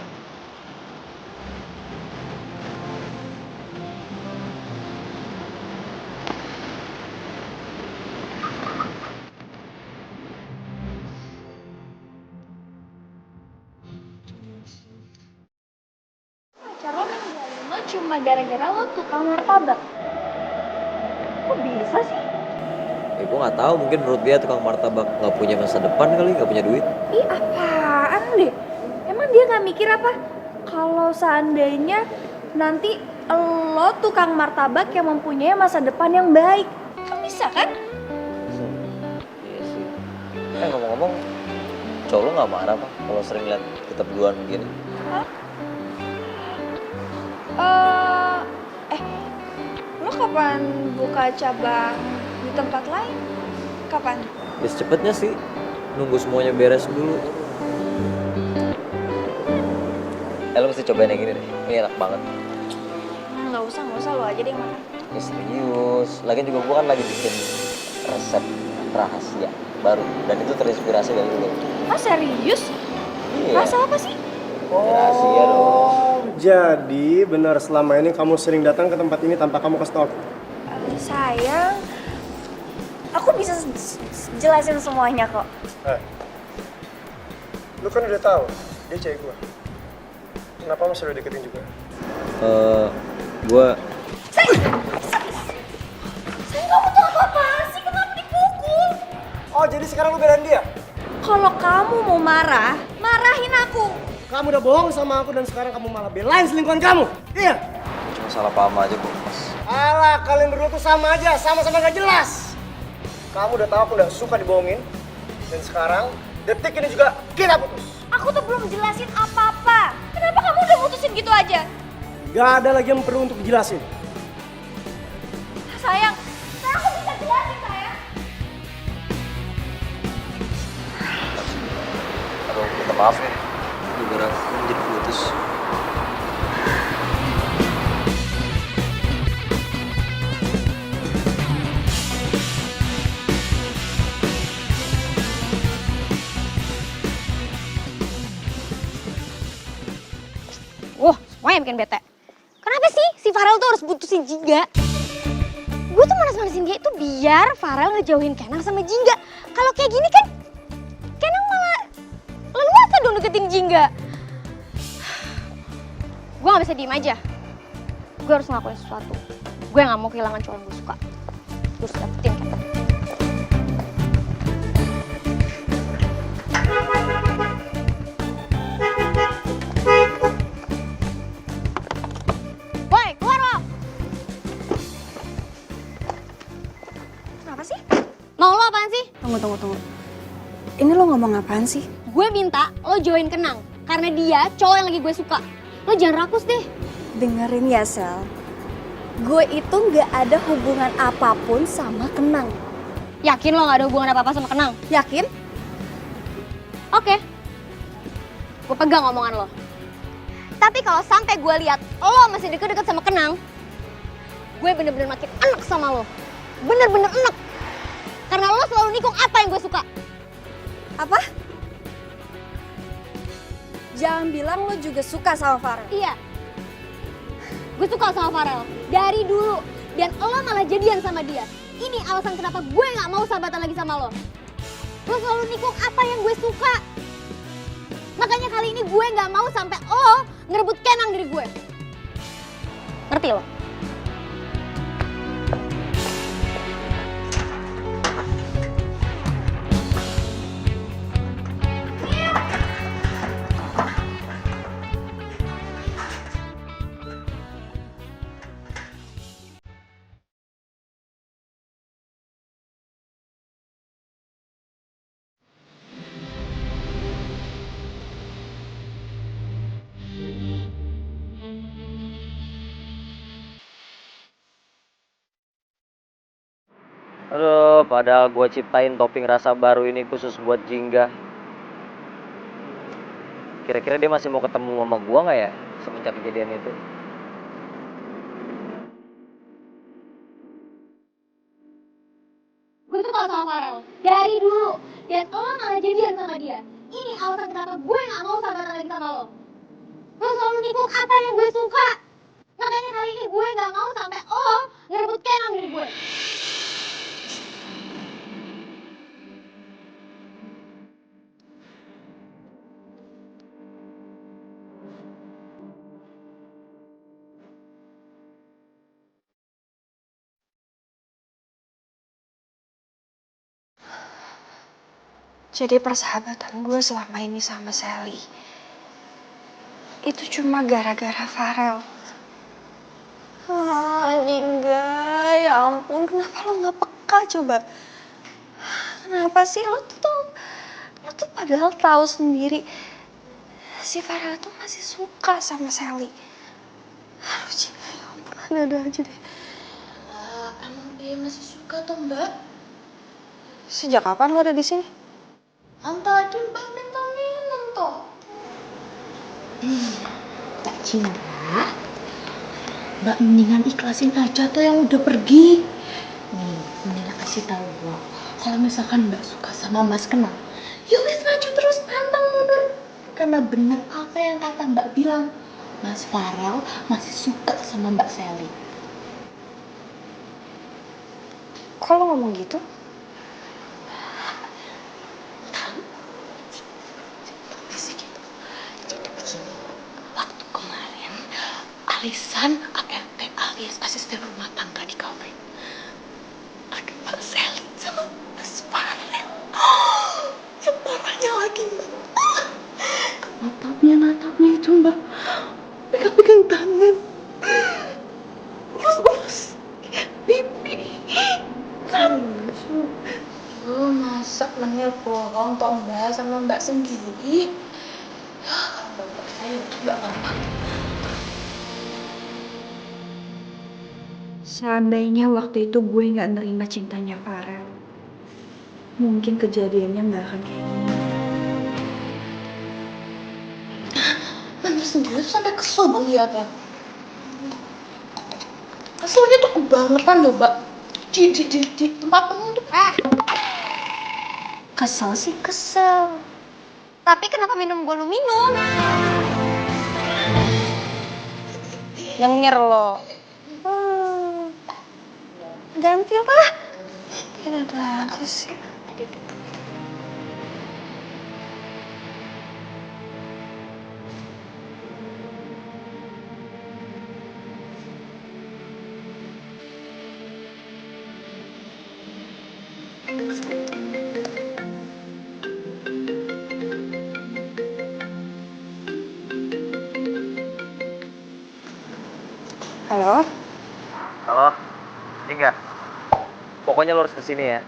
cuma gara-gara lo tukang martabak. Kok bisa sih? Ya gue nggak tahu, mungkin menurut dia tukang martabak nggak punya masa depan kali, nggak punya duit. Ih, apaan deh? Emang dia nggak mikir apa? Kalau seandainya nanti lo tukang martabak yang mempunyai masa depan yang baik, kan bisa kan? Iya sih. Ngomong-ngomong, cowok lo nggak marah apa kalau sering liat kita berduaan begini? Lo kapan buka cabang di tempat lain? Kapan? Ya secepatnya sih, nunggu semuanya beres dulu. Lo mesti cobain yang ini deh, ini enak banget. Nggak usah lo aja deh yang makan. Ya serius, lagian juga gue kan lagi bikin resep rahasia baru dan itu terinspirasi dari lo. Ah, serius? Iya. Rasa apa sih? Rahasia dong. Jadi benar selama ini kamu sering datang ke tempat ini tanpa kamu kasih tahu aku? Sayang, aku bisa jelasin semuanya kok. Lu kan udah tahu dia cewek gua. Kenapa masih lo deketin juga? Gue Sayang, kamu tuh apa-apaan sih? Kenapa dipukul? Oh, jadi sekarang lu belain dia? Kalau kamu mau marah, marahin aku. Kamu udah bohong sama aku dan sekarang kamu malah belain selingkuhan kamu. Iya. cuma salah paham aja kok, Mas. Alah, kalian berdua tuh sama aja, sama-sama gak jelas. Kamu udah tahu aku udah suka dibohongin. Dan sekarang, detik ini juga kita putus. Aku tuh belum jelasin apa-apa. Kenapa kamu udah putusin gitu aja? Gak ada lagi yang perlu untuk dijelasin. Sayang, aku bisa jelasin sayang. Aduh, minta maaf nih. Gara-gara aku jadi putus. Wah, semuanya bikin bete. Kenapa sih si Farel tuh harus putusin Jingga? Gue tuh manas-manasin dia itu biar Farel ngejauhin Kenang sama Jingga. Kalau kayak gini kan, Kenang malah leluasa dong deketin Jingga. Gue gak bisa diem aja. Gue harus ngelakuin sesuatu. Gue gak mau kehilangan cowok yang gue suka. Gue harus dapetin Kenang. Woi, keluar lo! Kenapa sih? Mau lo apaan sih? Tunggu. Ini lo ngomong apaan sih? Gue minta lo join Kenang. Karena dia cowok yang lagi gue suka. Lo jangan rakus deh. Dengerin ya, Sel. Gue itu gak ada hubungan apapun sama Kenang. Yakin lo gak ada hubungan apa-apa sama Kenang? Yakin? Oke. Gue pegang omongan lo. Tapi kalau sampai gue lihat lo masih deket-deket sama Kenang, gue bener-bener makin enek sama lo. Bener-bener enek. Karena lo selalu nikung apa yang gue suka. Apa? Jangan bilang lo juga suka sama Farel. Iya. Gue suka sama Farel. Dari dulu. Dan lo malah jadian sama dia. Ini alasan kenapa gue gak mau sahabatan lagi sama lo. Lo selalu nikung apa yang gue suka. Makanya kali ini gue gak mau sampai lo ngerebut Kenang dari gue. Ngerti lo? Aduh, padahal gue ciptain topping rasa baru ini khusus buat Jingga. Kira-kira dia masih mau ketemu sama gue nggak ya semenjak kejadian itu? Gue suka sama Farel. Dari dulu. Dan lo malah jadian sama dia. Ini alasan kenapa gue gak mau sahabatan lagi sama lo. Lo selalu nikung apa yang gue suka. Makanya kali ini gue gak mau sampai lo ngerebut Kenang dari gue. Jadi persahabatan gue selama ini sama Sally itu cuma gara-gara Farel. Jingga, ya ampun, kenapa lo nggak peka coba? Kenapa sih lo tuh padahal tahu sendiri si Farel tuh masih suka sama Sally. Aduh, Jingga, ya ampun, ada aja deh. Emang dia masih suka tuh mbak? Sejak kapan lo ada di sini? Tadi mbak minta minum toh. Mbak Cinta, mbak mendingan ikhlasin aja tuh yang udah pergi. Nih, mendingan kasih tahu mbak, kalau misalkan mbak suka sama Mas Kenal, ya wis maju terus pantang mundur. Karena bener apa yang kata mbak bilang, Mas Farel masih suka sama Mbak Sally. Kok lo ngomong gitu? Waktu kemarin, Alisan ART alias asisten rumah tangga di kafe. Ada Mbak Sally sama Mas Farel. Yang parahnya lagi mbak. Natapnya itu mbak. Pegang-pegang tangan. Terus pipi. Oh, masa menil bohong toh mbak sama mbak sendiri. Kalau bapak saya juga apa. Seandainya waktu itu gue nggak nerima cintanya Farel, mungkin kejadiannya nggak akan kayak gini. Bener sendiri tuh sampai kesel bang liatnya. Keselnya tuh kebangetan loh mbak. Di tempat temen tuh. Kesel sih kesel. Tapi kenapa minum gue lu minum? Nyengir lo. Ganti lah. Tidak ada sih. Halo? Halo, Jingga. Pokoknya lo harus kesini ya.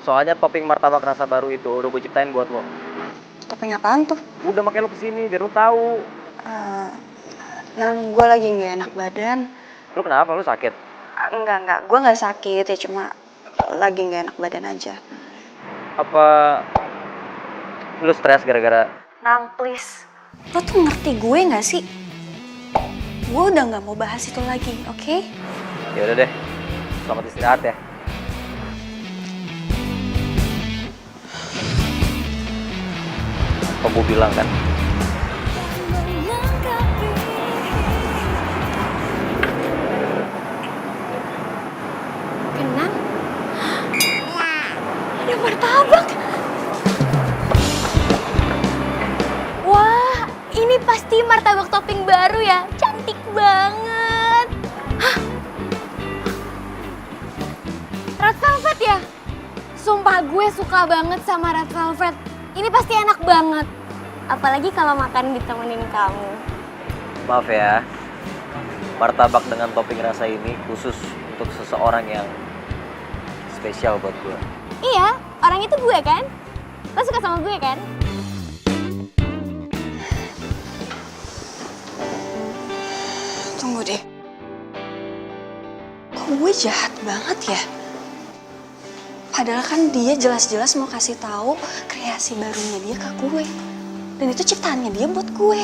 Soalnya topping martabak rasa baru itu udah gue ciptain buat lo. Topeng apaan tuh? Udah makanya lo kesini biar lo tahu. Gue lagi nggak enak badan. Lo kenapa? Lo sakit? Enggak. Gue nggak sakit ya, cuma lagi nggak enak badan aja. Apa lo stres gara-gara? Nang, please. Lo tuh ngerti gue nggak sih? Gue udah nggak mau bahas itu lagi, oke? Ya udah deh. Selamat istirahat ya. Apa gue bilang kan? Kenang? Ada martabak. Wah, ini pasti martabak topping baru ya. Cantik banget. Hah? Red velvet ya? Sumpah gue suka banget sama red velvet. Ini pasti enak banget. Apalagi kalau makan ditemenin kamu. Maaf ya. Martabak dengan topping rasa ini khusus untuk seseorang yang spesial buat gue. Iya, orang itu gue kan? Lo suka sama gue kan? Tunggu deh. Kok gue jahat banget ya? Padahal kan dia jelas-jelas mau kasih tahu kreasi barunya dia ke gue. Dan itu ciptaannya dia buat gue.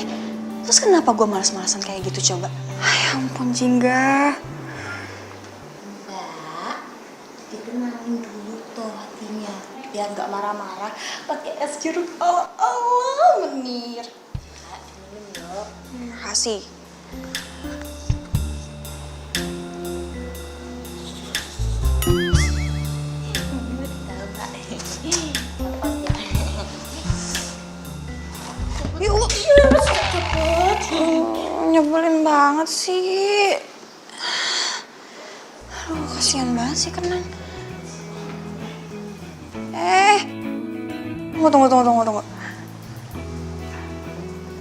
Terus kenapa gue malas-malasan kayak gitu coba? Ya ampun Jingga. Mbak, ditenangin dulu tuh hatinya. Biar nggak marah-marah. Pakai es jeruk ala-ala menir. Kak, minum yuk. Makasih. Yuk, nyebelin banget sih. Aduh, kasihan banget sih Kenang. Tunggu.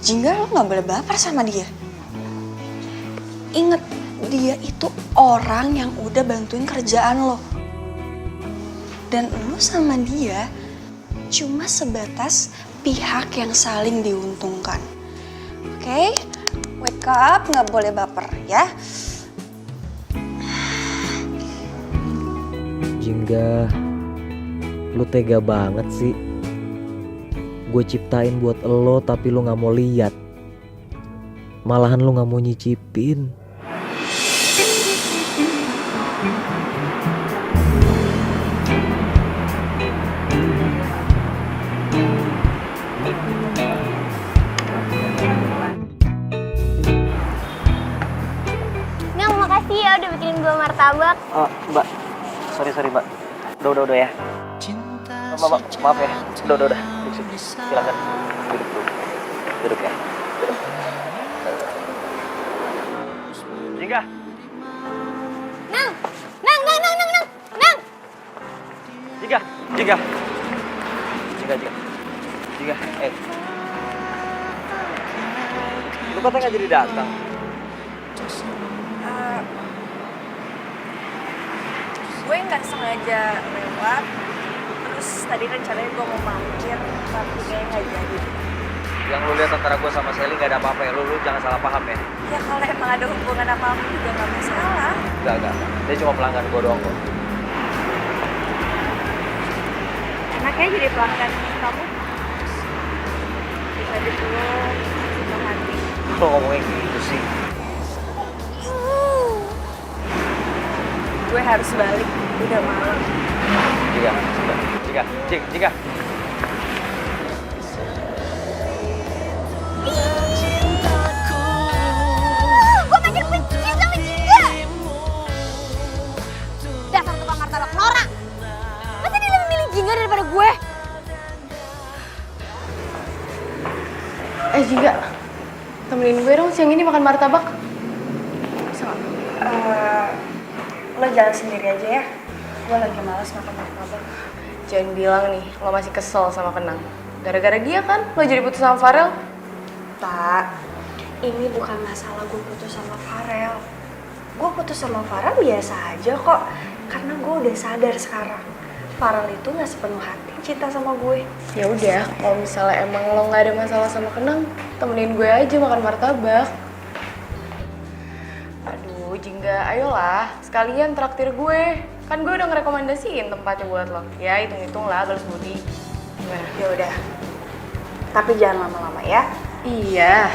Jingga lo gak boleh baper sama dia. Ingat, dia itu orang yang udah bantuin kerjaan lo. Dan lo sama dia cuma sebatas pihak yang saling diuntungkan. Oke? Wake up, gak boleh baper ya. Jingga, lu tega banget sih. Gue ciptain buat lo tapi lu gak mau lihat. Malahan lu gak mau nyicipin. Nang, makasih ya udah bikinin gue martabak. Oh, Mbak. Sorry, Mbak. Udah ya. Maaf ya. Udah. Silakan. Duduk ya. Jingga. Nang. Jingga. Lu katanya nggak jadi datang. Gue nggak sengaja lewat. Terus tadi rencananya gue mau mampir, tapi kayaknya nggak jadi. Yang lu lihat antara gue sama Sally nggak ada apa-apa ya. Lu jangan salah paham ya. Ya kalau emang ada hubungan apa-apa juga nggak masalah. Enggak. Dia cuma pelanggan gue doang kok. Enaknya jadi pelanggan kamu. Bisa dipeluk, bisa hati. Kalau ngomongnya gitu sih. Gue harus balik, udah malam. Jingga. Gue makin benci sama Jingga. Dasar tukang martabak norak. Masa dia lebih milih Jingga daripada gue? Jingga, temenin gue dong siang ini makan martabak. Bisa nggak? Lo jalan sendiri aja ya. Gue lagi malas makan martabak. Jangan bilang nih, lo masih kesel sama Kenang. Gara-gara dia kan, lo jadi putus sama Farel. Tak, ini bukan masalah gue putus sama Farel. Gue putus sama Farel biasa aja kok. Karena gue udah sadar sekarang. Farel itu gak sepenuh hati cinta sama gue. Ya udah, kalau misalnya emang lo nggak ada masalah sama Kenang, temenin gue aja makan martabak. Aduh, Jingga, ayolah, sekalian traktir gue. Kan gue udah ngerekomendasiin tempatnya buat lo. Ya, hitung-hitung lah, balas budi. Gimana? Ya udah. Tapi jangan lama-lama ya. Iya.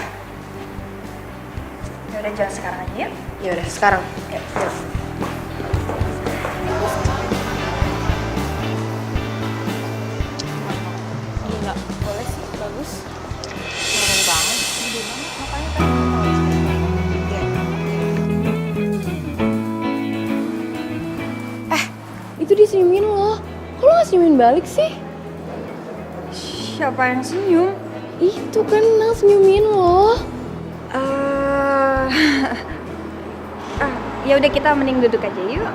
Ya udah jalan sekarang aja ya. Ya udah, sekarang. Yuk. Gila, boleh sih, bagus. Keren banget. Itu dia senyumin lo. Kok lo gak senyumin balik sih? Siapa yang senyum? Itu kan Nang senyumin lo. Ya udah kita mending duduk aja yuk.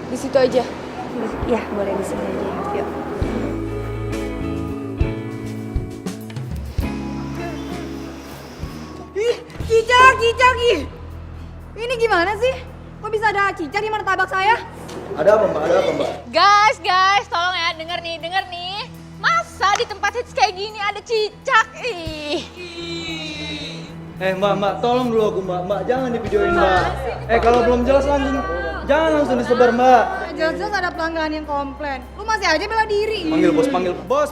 Di situ aja. Ya boleh di sini aja. Yuk. Cicak, ih. Ini gimana sih? Kok bisa ada cicak di martabak saya? Ada apa mbak? Guys, tolong ya, denger nih. Masa di tempat hits kayak gini ada cicak? Ih. Mbak, tolong dulu aku mbak, jangan di videoin mbak. Kalau belum jelas jangan langsung disebar mbak. Jelas-jelas ada pelanggan yang komplain. Lu masih aja bela diri. Panggil bos.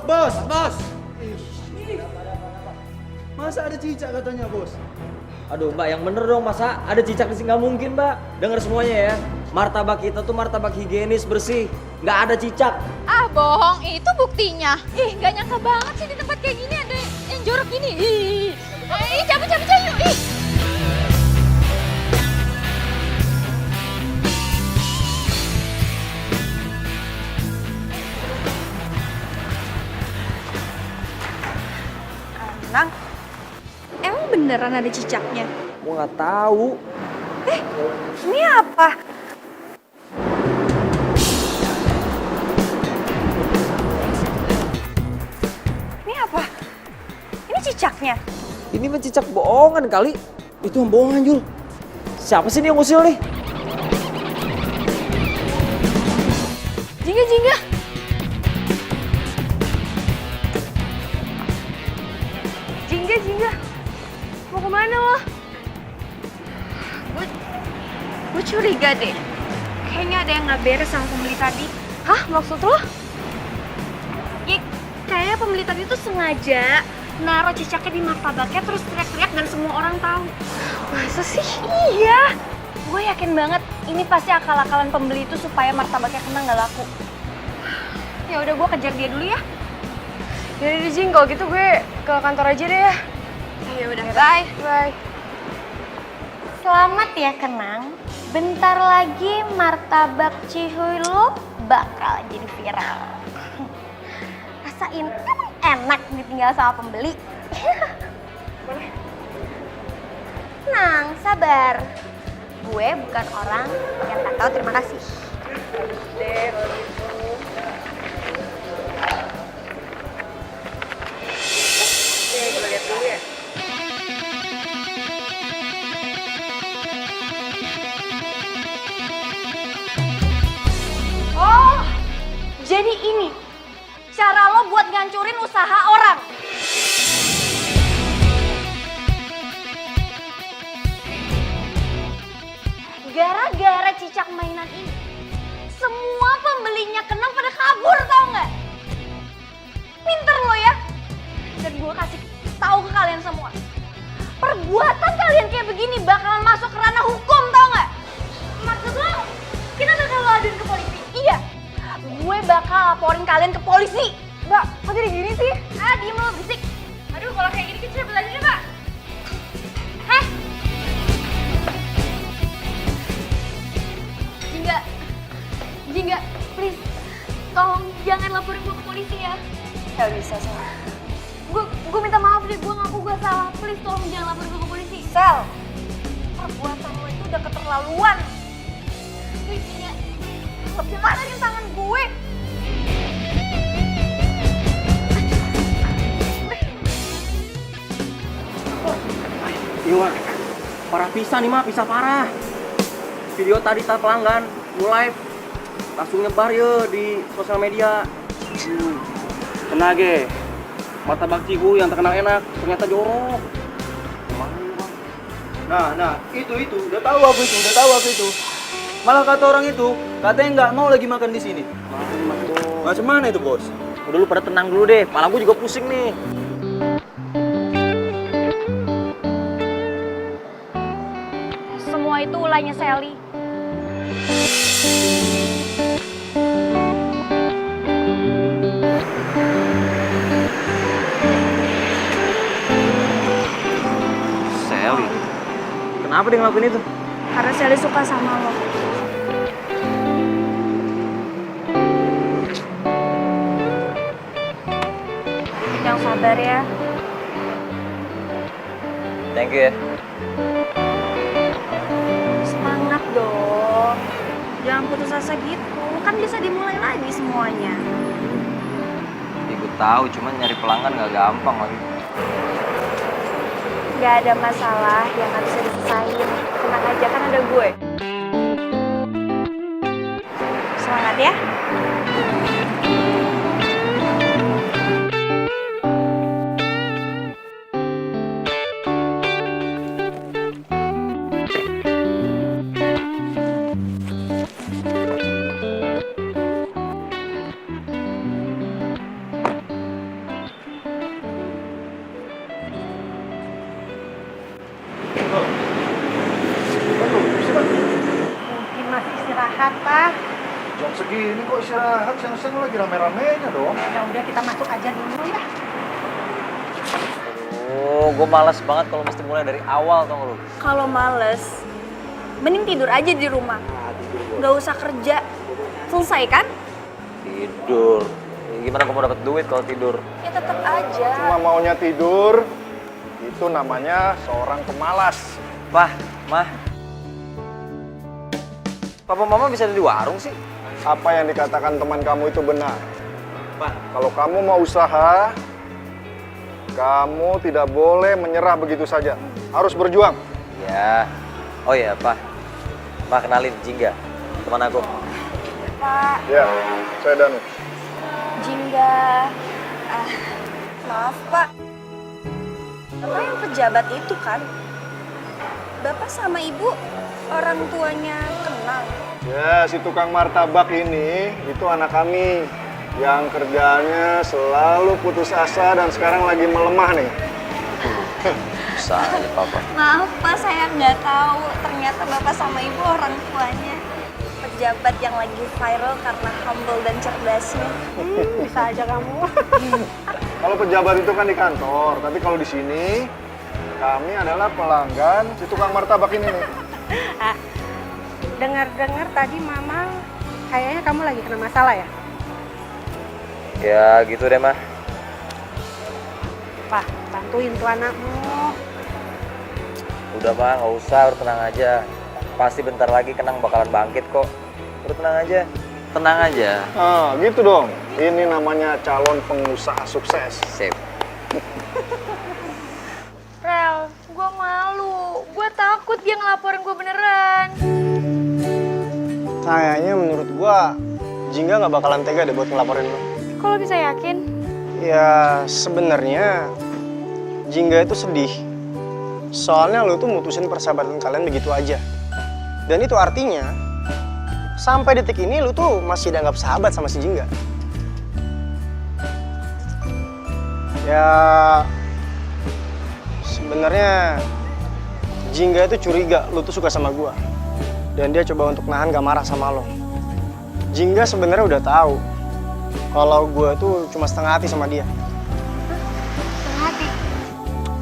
Masa ada cicak katanya bos? Aduh mbak, yang bener dong, masa ada cicak di sini? Nggak mungkin mbak. Dengar semuanya ya, martabak kita tuh martabak higienis, bersih, nggak ada cicak. Ah, bohong, itu buktinya. Ih, gak nyangka banget sih di tempat kayak gini ada yang jorok gini. Ih, cabut yuk. Ih. Nang, emang beneran ada cicaknya? Gua nggak tahu. Ini apa? cicaknya? Ini mah cicak bohongan kali. Itu yang bohongan, Jul. Siapa sih ini yang ngusil nih? Jingga, Jingga. Jingga, Jingga. Mau kemana lo? Gue curiga deh. Kayaknya ada yang nggak beres sama pembeli tadi. Hah? Maksud lo? Ya, kayaknya pembeli tadi tuh sengaja naruh cicaknya di martabaknya terus teriak-teriak dan semua orang tahu. Masa sih? Iya. Gue yakin banget ini pasti akal-akalan pembeli itu supaya martabaknya kena nggak laku. Ya udah, gue kejar dia dulu ya. Jadi Jing, kalau gitu gue ke kantor aja deh ya. Ya udah. Bye. Bye. Selamat ya Kenang. Bentar lagi martabak Cihuy lo bakal jadi viral. Rasain enak ditinggal sama pembeli. Tenang, sabar. Gue bukan orang yang tak tahu terima kasih. Oh, jadi ini cara lo buat ngancurin usaha orang. Gara-gara cicak mainan ini, semua pembelinya Kenang pada kabur, tau nggak? Pinter lo ya. Dan gue kasih tahu ke kalian semua, perbuatan kalian kayak begini bakalan masuk ke ranah hukum, tau nggak? Maksud lo, kita bakal lo aduin ke polisi? Iya, gue bakal laporin kalian ke polisi. Mbak, kok jadi gini sih? Ah, diem lo, berisik. Aduh, kalau kayak gini kita cabut aja deh, Pak. Hah? Jingga, Jingga, please, tolong jangan laporin gue ke polisi ya. Gak bisa, Sel. Gue minta maaf deh, gue ngaku gue salah. Please, tolong jangan laporin gue ke polisi. Sel! Perbuatan lo itu udah keterlaluan. Please, Jingga, lepasin tangan gue. Iya, parah pisan nih mah, pisah parah. Video tadi tak pelanggan, live, langsung nyebar ya di sosial media. Kena ge. Martabak Cihuy yang terkenal enak, ternyata jorok. Nah, itu, udah tahu aku itu. Malah kata orang itu, katanya nggak mau lagi makan di sini. Macam mana itu, Bos? Udah lu pada tenang dulu deh, malah gue juga pusing nih. Semua itu ulahnya Sally. Sally, kenapa dia ngelakuin itu? Karena Sally suka sama lo. Yang sabar ya. Thank you ya. Semangat dong. Jangan putus asa gitu. Kan bisa dimulai lagi semuanya. Ya, gue tahu, cuman nyari pelanggan gak gampang lagi. Gak ada masalah yang gak bisa diselesain. Tenang aja, kan ada gue. Semangat ya. Mungkin masih istirahat, Pak. Jam segini kok istirahat, siang-siang lagi rame-ramenya dong. Ya udah kita masuk aja dulu ya. Oh, gue malas banget kalau mesti mulai dari awal, tau gak lu? Kalau males, mending tidur aja di rumah. Gak usah kerja. Selesai kan? Tidur. Ya, gimana gue mau dapet duit kalau tidur? Ya tetap aja. Cuma maunya tidur, itu namanya seorang pemalas. Wah, Mah. Papa Mama bisa ada di warung sih? Apa yang dikatakan teman kamu itu benar. Pak. Kalau kamu mau usaha, kamu tidak boleh menyerah begitu saja. Harus berjuang. Ya. Oh ya, Pak. Pak, kenalin Jingga, teman aku. Pak, Ya, saya Danu. Jingga. Maaf Pak. Bapak yang pejabat itu kan? Bapak sama Ibu orang tuanya kenal. Ya, si tukang martabak ini, itu anak kami. Yang kerjanya selalu putus asa dan sekarang lagi melemah nih. Bisa aja, Papa. Maaf Pak, saya nggak tahu. Ternyata Bapak sama Ibu orang tuanya pejabat yang lagi viral karena humble dan cerdasnya. Bisa aja kamu. Kalau pejabat itu kan di kantor, tapi kalau di sini kami adalah pelanggan si tukang martabak ini nih. Dengar-dengar tadi Mama kayaknya kamu lagi kena masalah ya? Ya, gitu deh, Mah. Pak, bantuin tuh anakmu. Udah, Mah, nggak usah, udah tenang aja. Pasti bentar lagi Kenang bakalan bangkit kok. Udah tenang aja. Tenang aja. Ah, gitu dong. Ini namanya calon pengusaha sukses. Sip. Rel, gue malu. Gue takut dia ngelaporin gue beneran. Kayaknya menurut gua Jingga nggak bakalan tega deh buat ngelaporin lo. Kok lo bisa yakin? Ya sebenarnya Jingga itu sedih. Soalnya lo tuh mutusin persahabatan kalian begitu aja. Dan itu artinya sampai detik ini lo tuh masih dianggap sahabat sama si Jingga. Ya sebenarnya Jingga itu curiga lo tuh suka sama gua. Dan dia coba untuk nahan gak marah sama lo. Jingga sebenarnya udah tahu kalau gue tuh cuma setengah hati sama dia. Setengah hati.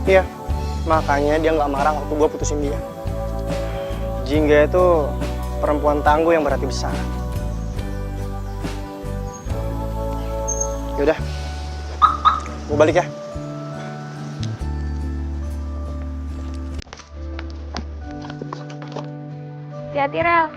Iya, makanya dia nggak marah waktu gue putusin dia. Jingga itu perempuan tangguh yang berarti besar. Yaudah, gue balik ya. Hati-hati, Rel.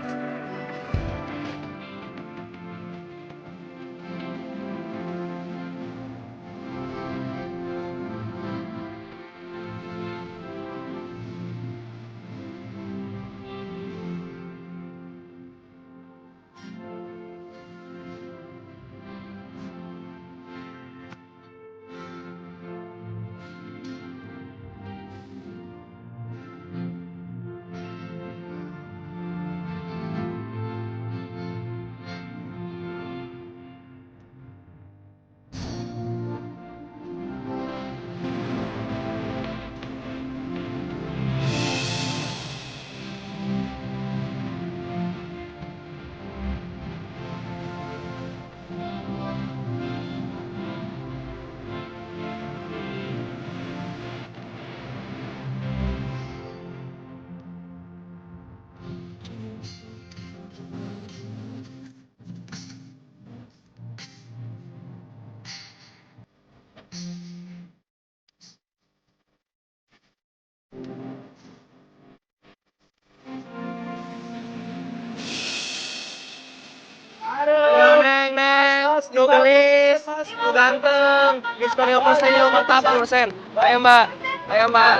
Nu gelis, nu ganteng, diskonnya persennya martabak persen. Ayo Mbak, ayo Mbak.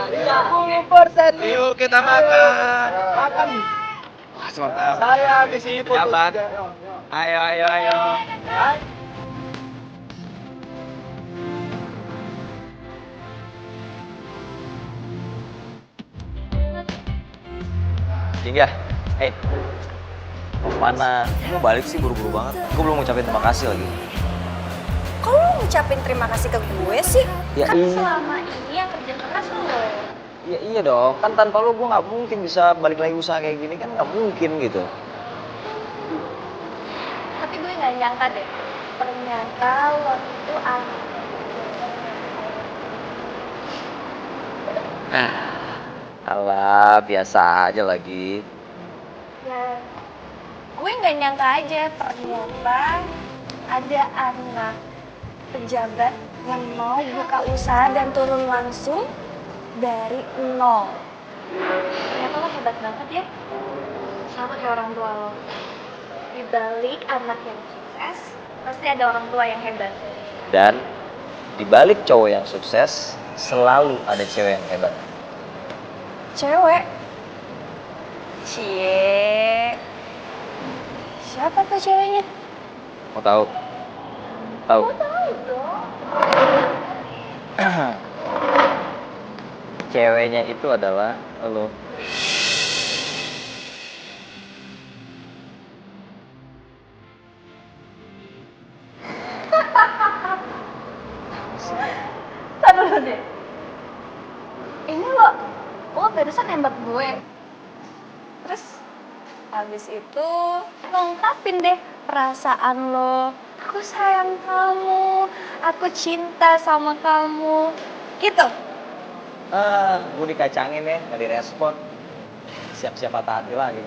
10%. Yuk kita makan. Makan. Mantap. Saya habis ini foto. Ayo, ayo, ayo. Jingga, mau kemana? Mau balik sih buru-buru banget. Gue belum ngucapin terima kasih lagi. Kok lo ngucapin terima kasih ke gue sih? Ya Kan iya. selama ini yang kerja keras lo. Ya iya dong. Kan tanpa lo gue nggak mungkin bisa balik lagi usaha kayak gini kan nggak mungkin gitu. Tapi gue nggak nyangka deh. Ternyata lo itu anak. Alah, biasa aja lagi. Nah, gue nggak nyangka aja ternyata ada anak pejabat yang mau buka usaha dan turun langsung dari nol. Ternyata lo hebat banget ya, sama kayak orang tua lo. Di balik anak yang sukses, pasti ada orang tua yang hebat. Dan di balik cowok yang sukses selalu ada cewek yang hebat. Cewek? Cie. Siapa tuh ceweknya? Mau tahu? Tahu? Mau tahu dong. Ceweknya itu adalah lo. Tahan dulu deh. Ini lo barusan nembak gue. Terus habis itu lo ungkapin deh perasaan lo. Aku sayang kamu, aku cinta sama kamu. Gitu. Gue dikacangin ya, gak direspon. Siap-siap patah hati lagi.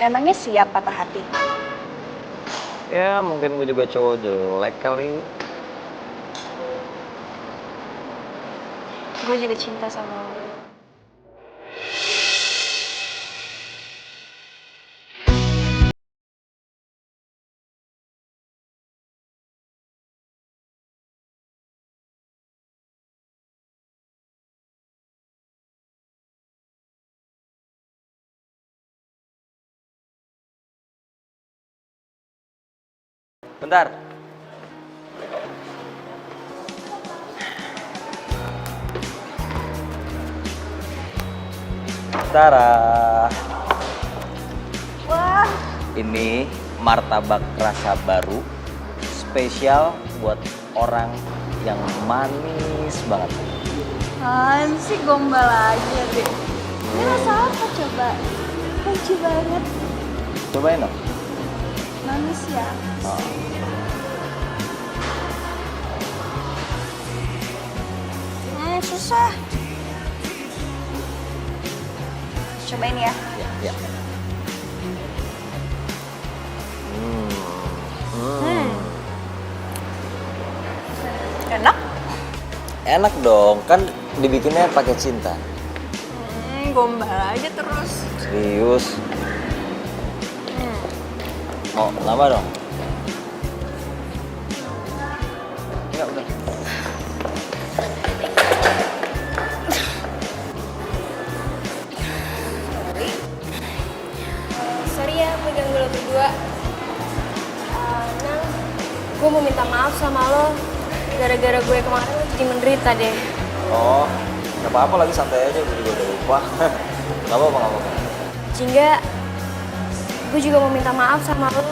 Emangnya siap patah hati? Ya mungkin gue juga cowok jelek kali. Gue juga cinta sama lo. Bentar. Tara. Wah, Ini martabak rasa baru, spesial buat orang yang manis banget. apaan sih gombal aja deh. Ini rasa apa coba? Lucu banget. Cobain dong. Manis ya? Oh. Susah. Cobain ya. Ya. Enak? Enak dong, kan dibikinnya pakai cinta. Gombal aja terus. Serius. Mau nambah dong? Enggak, udah. Sorry ya, gue ganggu lo berdua. Nang, gue mau minta maaf sama lo. Gara-gara gue kemarin lo jadi menderita deh. Oh, nggak apa-apa lagi, santai aja, gue juga udah lupa. Gak apa-apa. Jingga, gue juga mau minta maaf sama lo.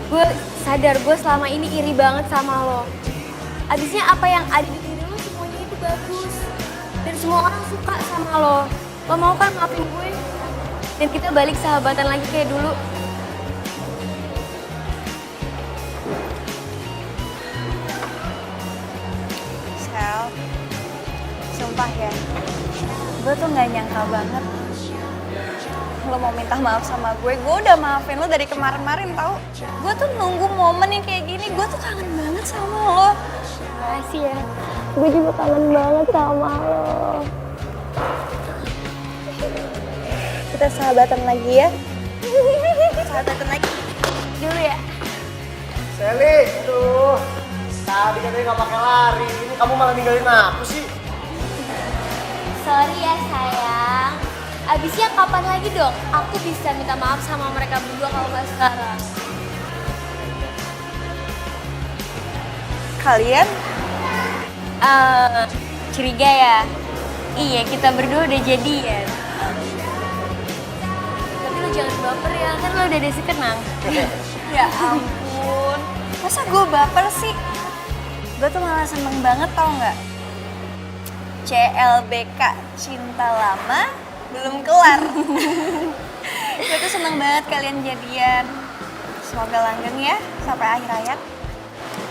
Gue sadar gue selama ini iri banget sama lo. Abisnya apa yang ada di diri lo semuanya itu bagus. Dan semua orang suka sama lo. Lo mau kan maafin gue? Dan kita balik sahabatan lagi kayak dulu. Sel, sumpah ya, gue tuh gak nyangka banget lo mau minta maaf sama gue udah maafin lo dari kemarin-marin tau. Gue tuh nunggu momen yang kayak gini, gue tuh kangen banget sama lo. Makasih ya, gue juga kangen banget sama lo. Kita sahabatan lagi ya. Sahabatan lagi dulu ya. Sally, aduh. Tadi katanya nggak pakai lari, ini kamu malah ninggalin aku sih. Sorry ya sayang. Abisnya kapan lagi dong aku bisa minta maaf sama mereka berdua kalau nggak sekarang? Kalian? Curiga ya? Iya, kita berdua udah jadian. Tapi lo jangan baper ya, kan lo udah desi kenang. Ya ampun, masa gue baper sih? Gue tuh malah seneng banget tau nggak? CLBK, cinta lama belum kelar. Gue tuh seneng banget kalian jadian. Semoga langgeng ya sampai akhir hayat.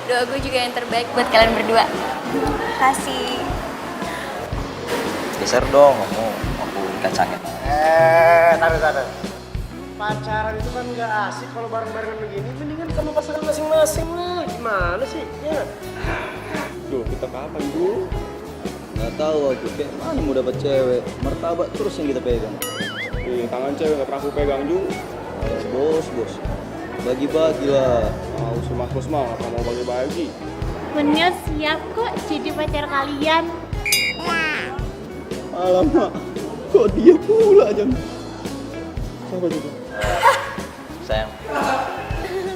Doa gue juga yang terbaik buat kalian berdua. Kasih. Geser dong, aku kacangin. Taruh. Pacaran itu kan nggak asik kalau bareng-barengan begini. Mendingan kamu pasangan masing-masing lah. Gimana sih? Ya. Duh, kita kapan, Bu? Nggak tahu aku, kayak mana mau dapat cewek. Martabak terus yang kita pegang. Ih, tangan cewek nggak pernah aku pegang juga. Bos, bagi-bagi lah. Mau sama bos mah nggak mau bagi-bagi. Bener siap kok jadi pacar kalian. Alamak, kok dia pula aja. Siapa juga? Sayang,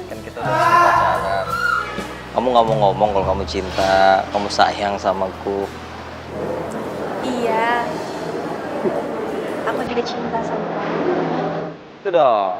kan kita udah resmi pacaran. Kamu nggak mau ngomong kalau kamu cinta, kamu sayang sama aku. Iya. Aku juga cinta sama kamu. Itu dong.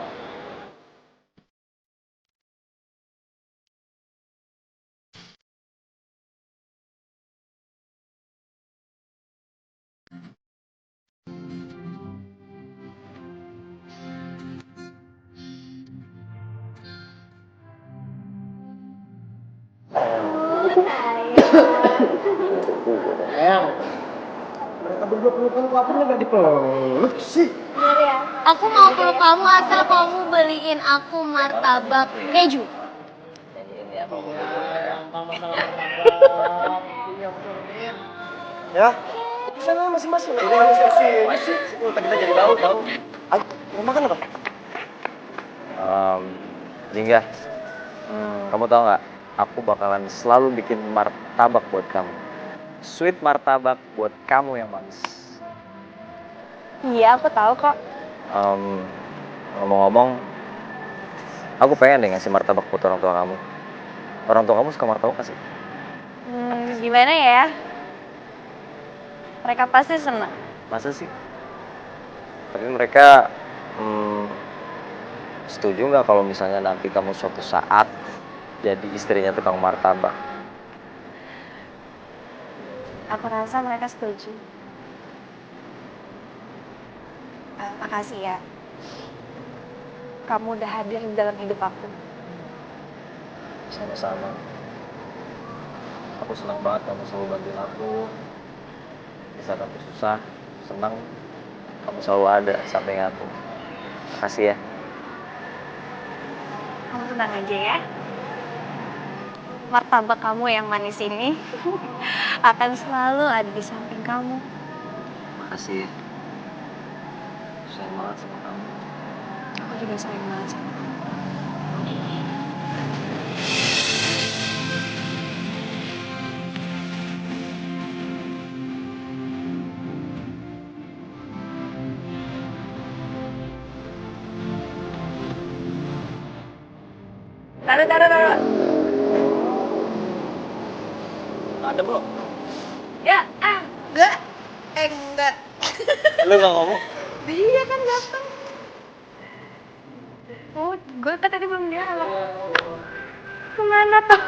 Mereka berdua pelukan kamu nggak dipeluk sih. Aku mau peluk kamu asal kamu beliin aku martabak keju. Ya, di sana masing-masing. Ini masih. Kita jadi tahu. Ayo, mau makan apa? Jingga, kamu tahu nggak? Aku bakalan selalu bikin martabak buat kamu. Sweet martabak buat kamu yang manis. Iya, aku tahu kok. Ngomong-ngomong, aku pengen deh ngasih martabak buat orang tua kamu. Orang tua kamu suka martabak nggak sih? Gimana ya? Mereka pasti senang. Masa sih? Tapi mereka setuju nggak kalau misalnya nanti kamu suatu saat jadi istrinya tukang martabak? Aku rasa mereka setuju. Makasih ya. Kamu udah hadir di dalam hidup aku. Sama-sama. Aku senang banget kamu selalu bantuin aku. Di saat aku susah, senang, kamu selalu ada samping aku. Makasih ya. Kamu tenang aja ya. Martabak kamu yang manis ini akan selalu ada di samping kamu. Makasih ya. Sayang banget sama kamu. Aku juga sayang banget sama kamu. Taruh. Ada belum? Ya, enggak. Lu nggak ngomong? Iya kan datang. Oh, gue kan tadi belum dialog. Kemana tuh?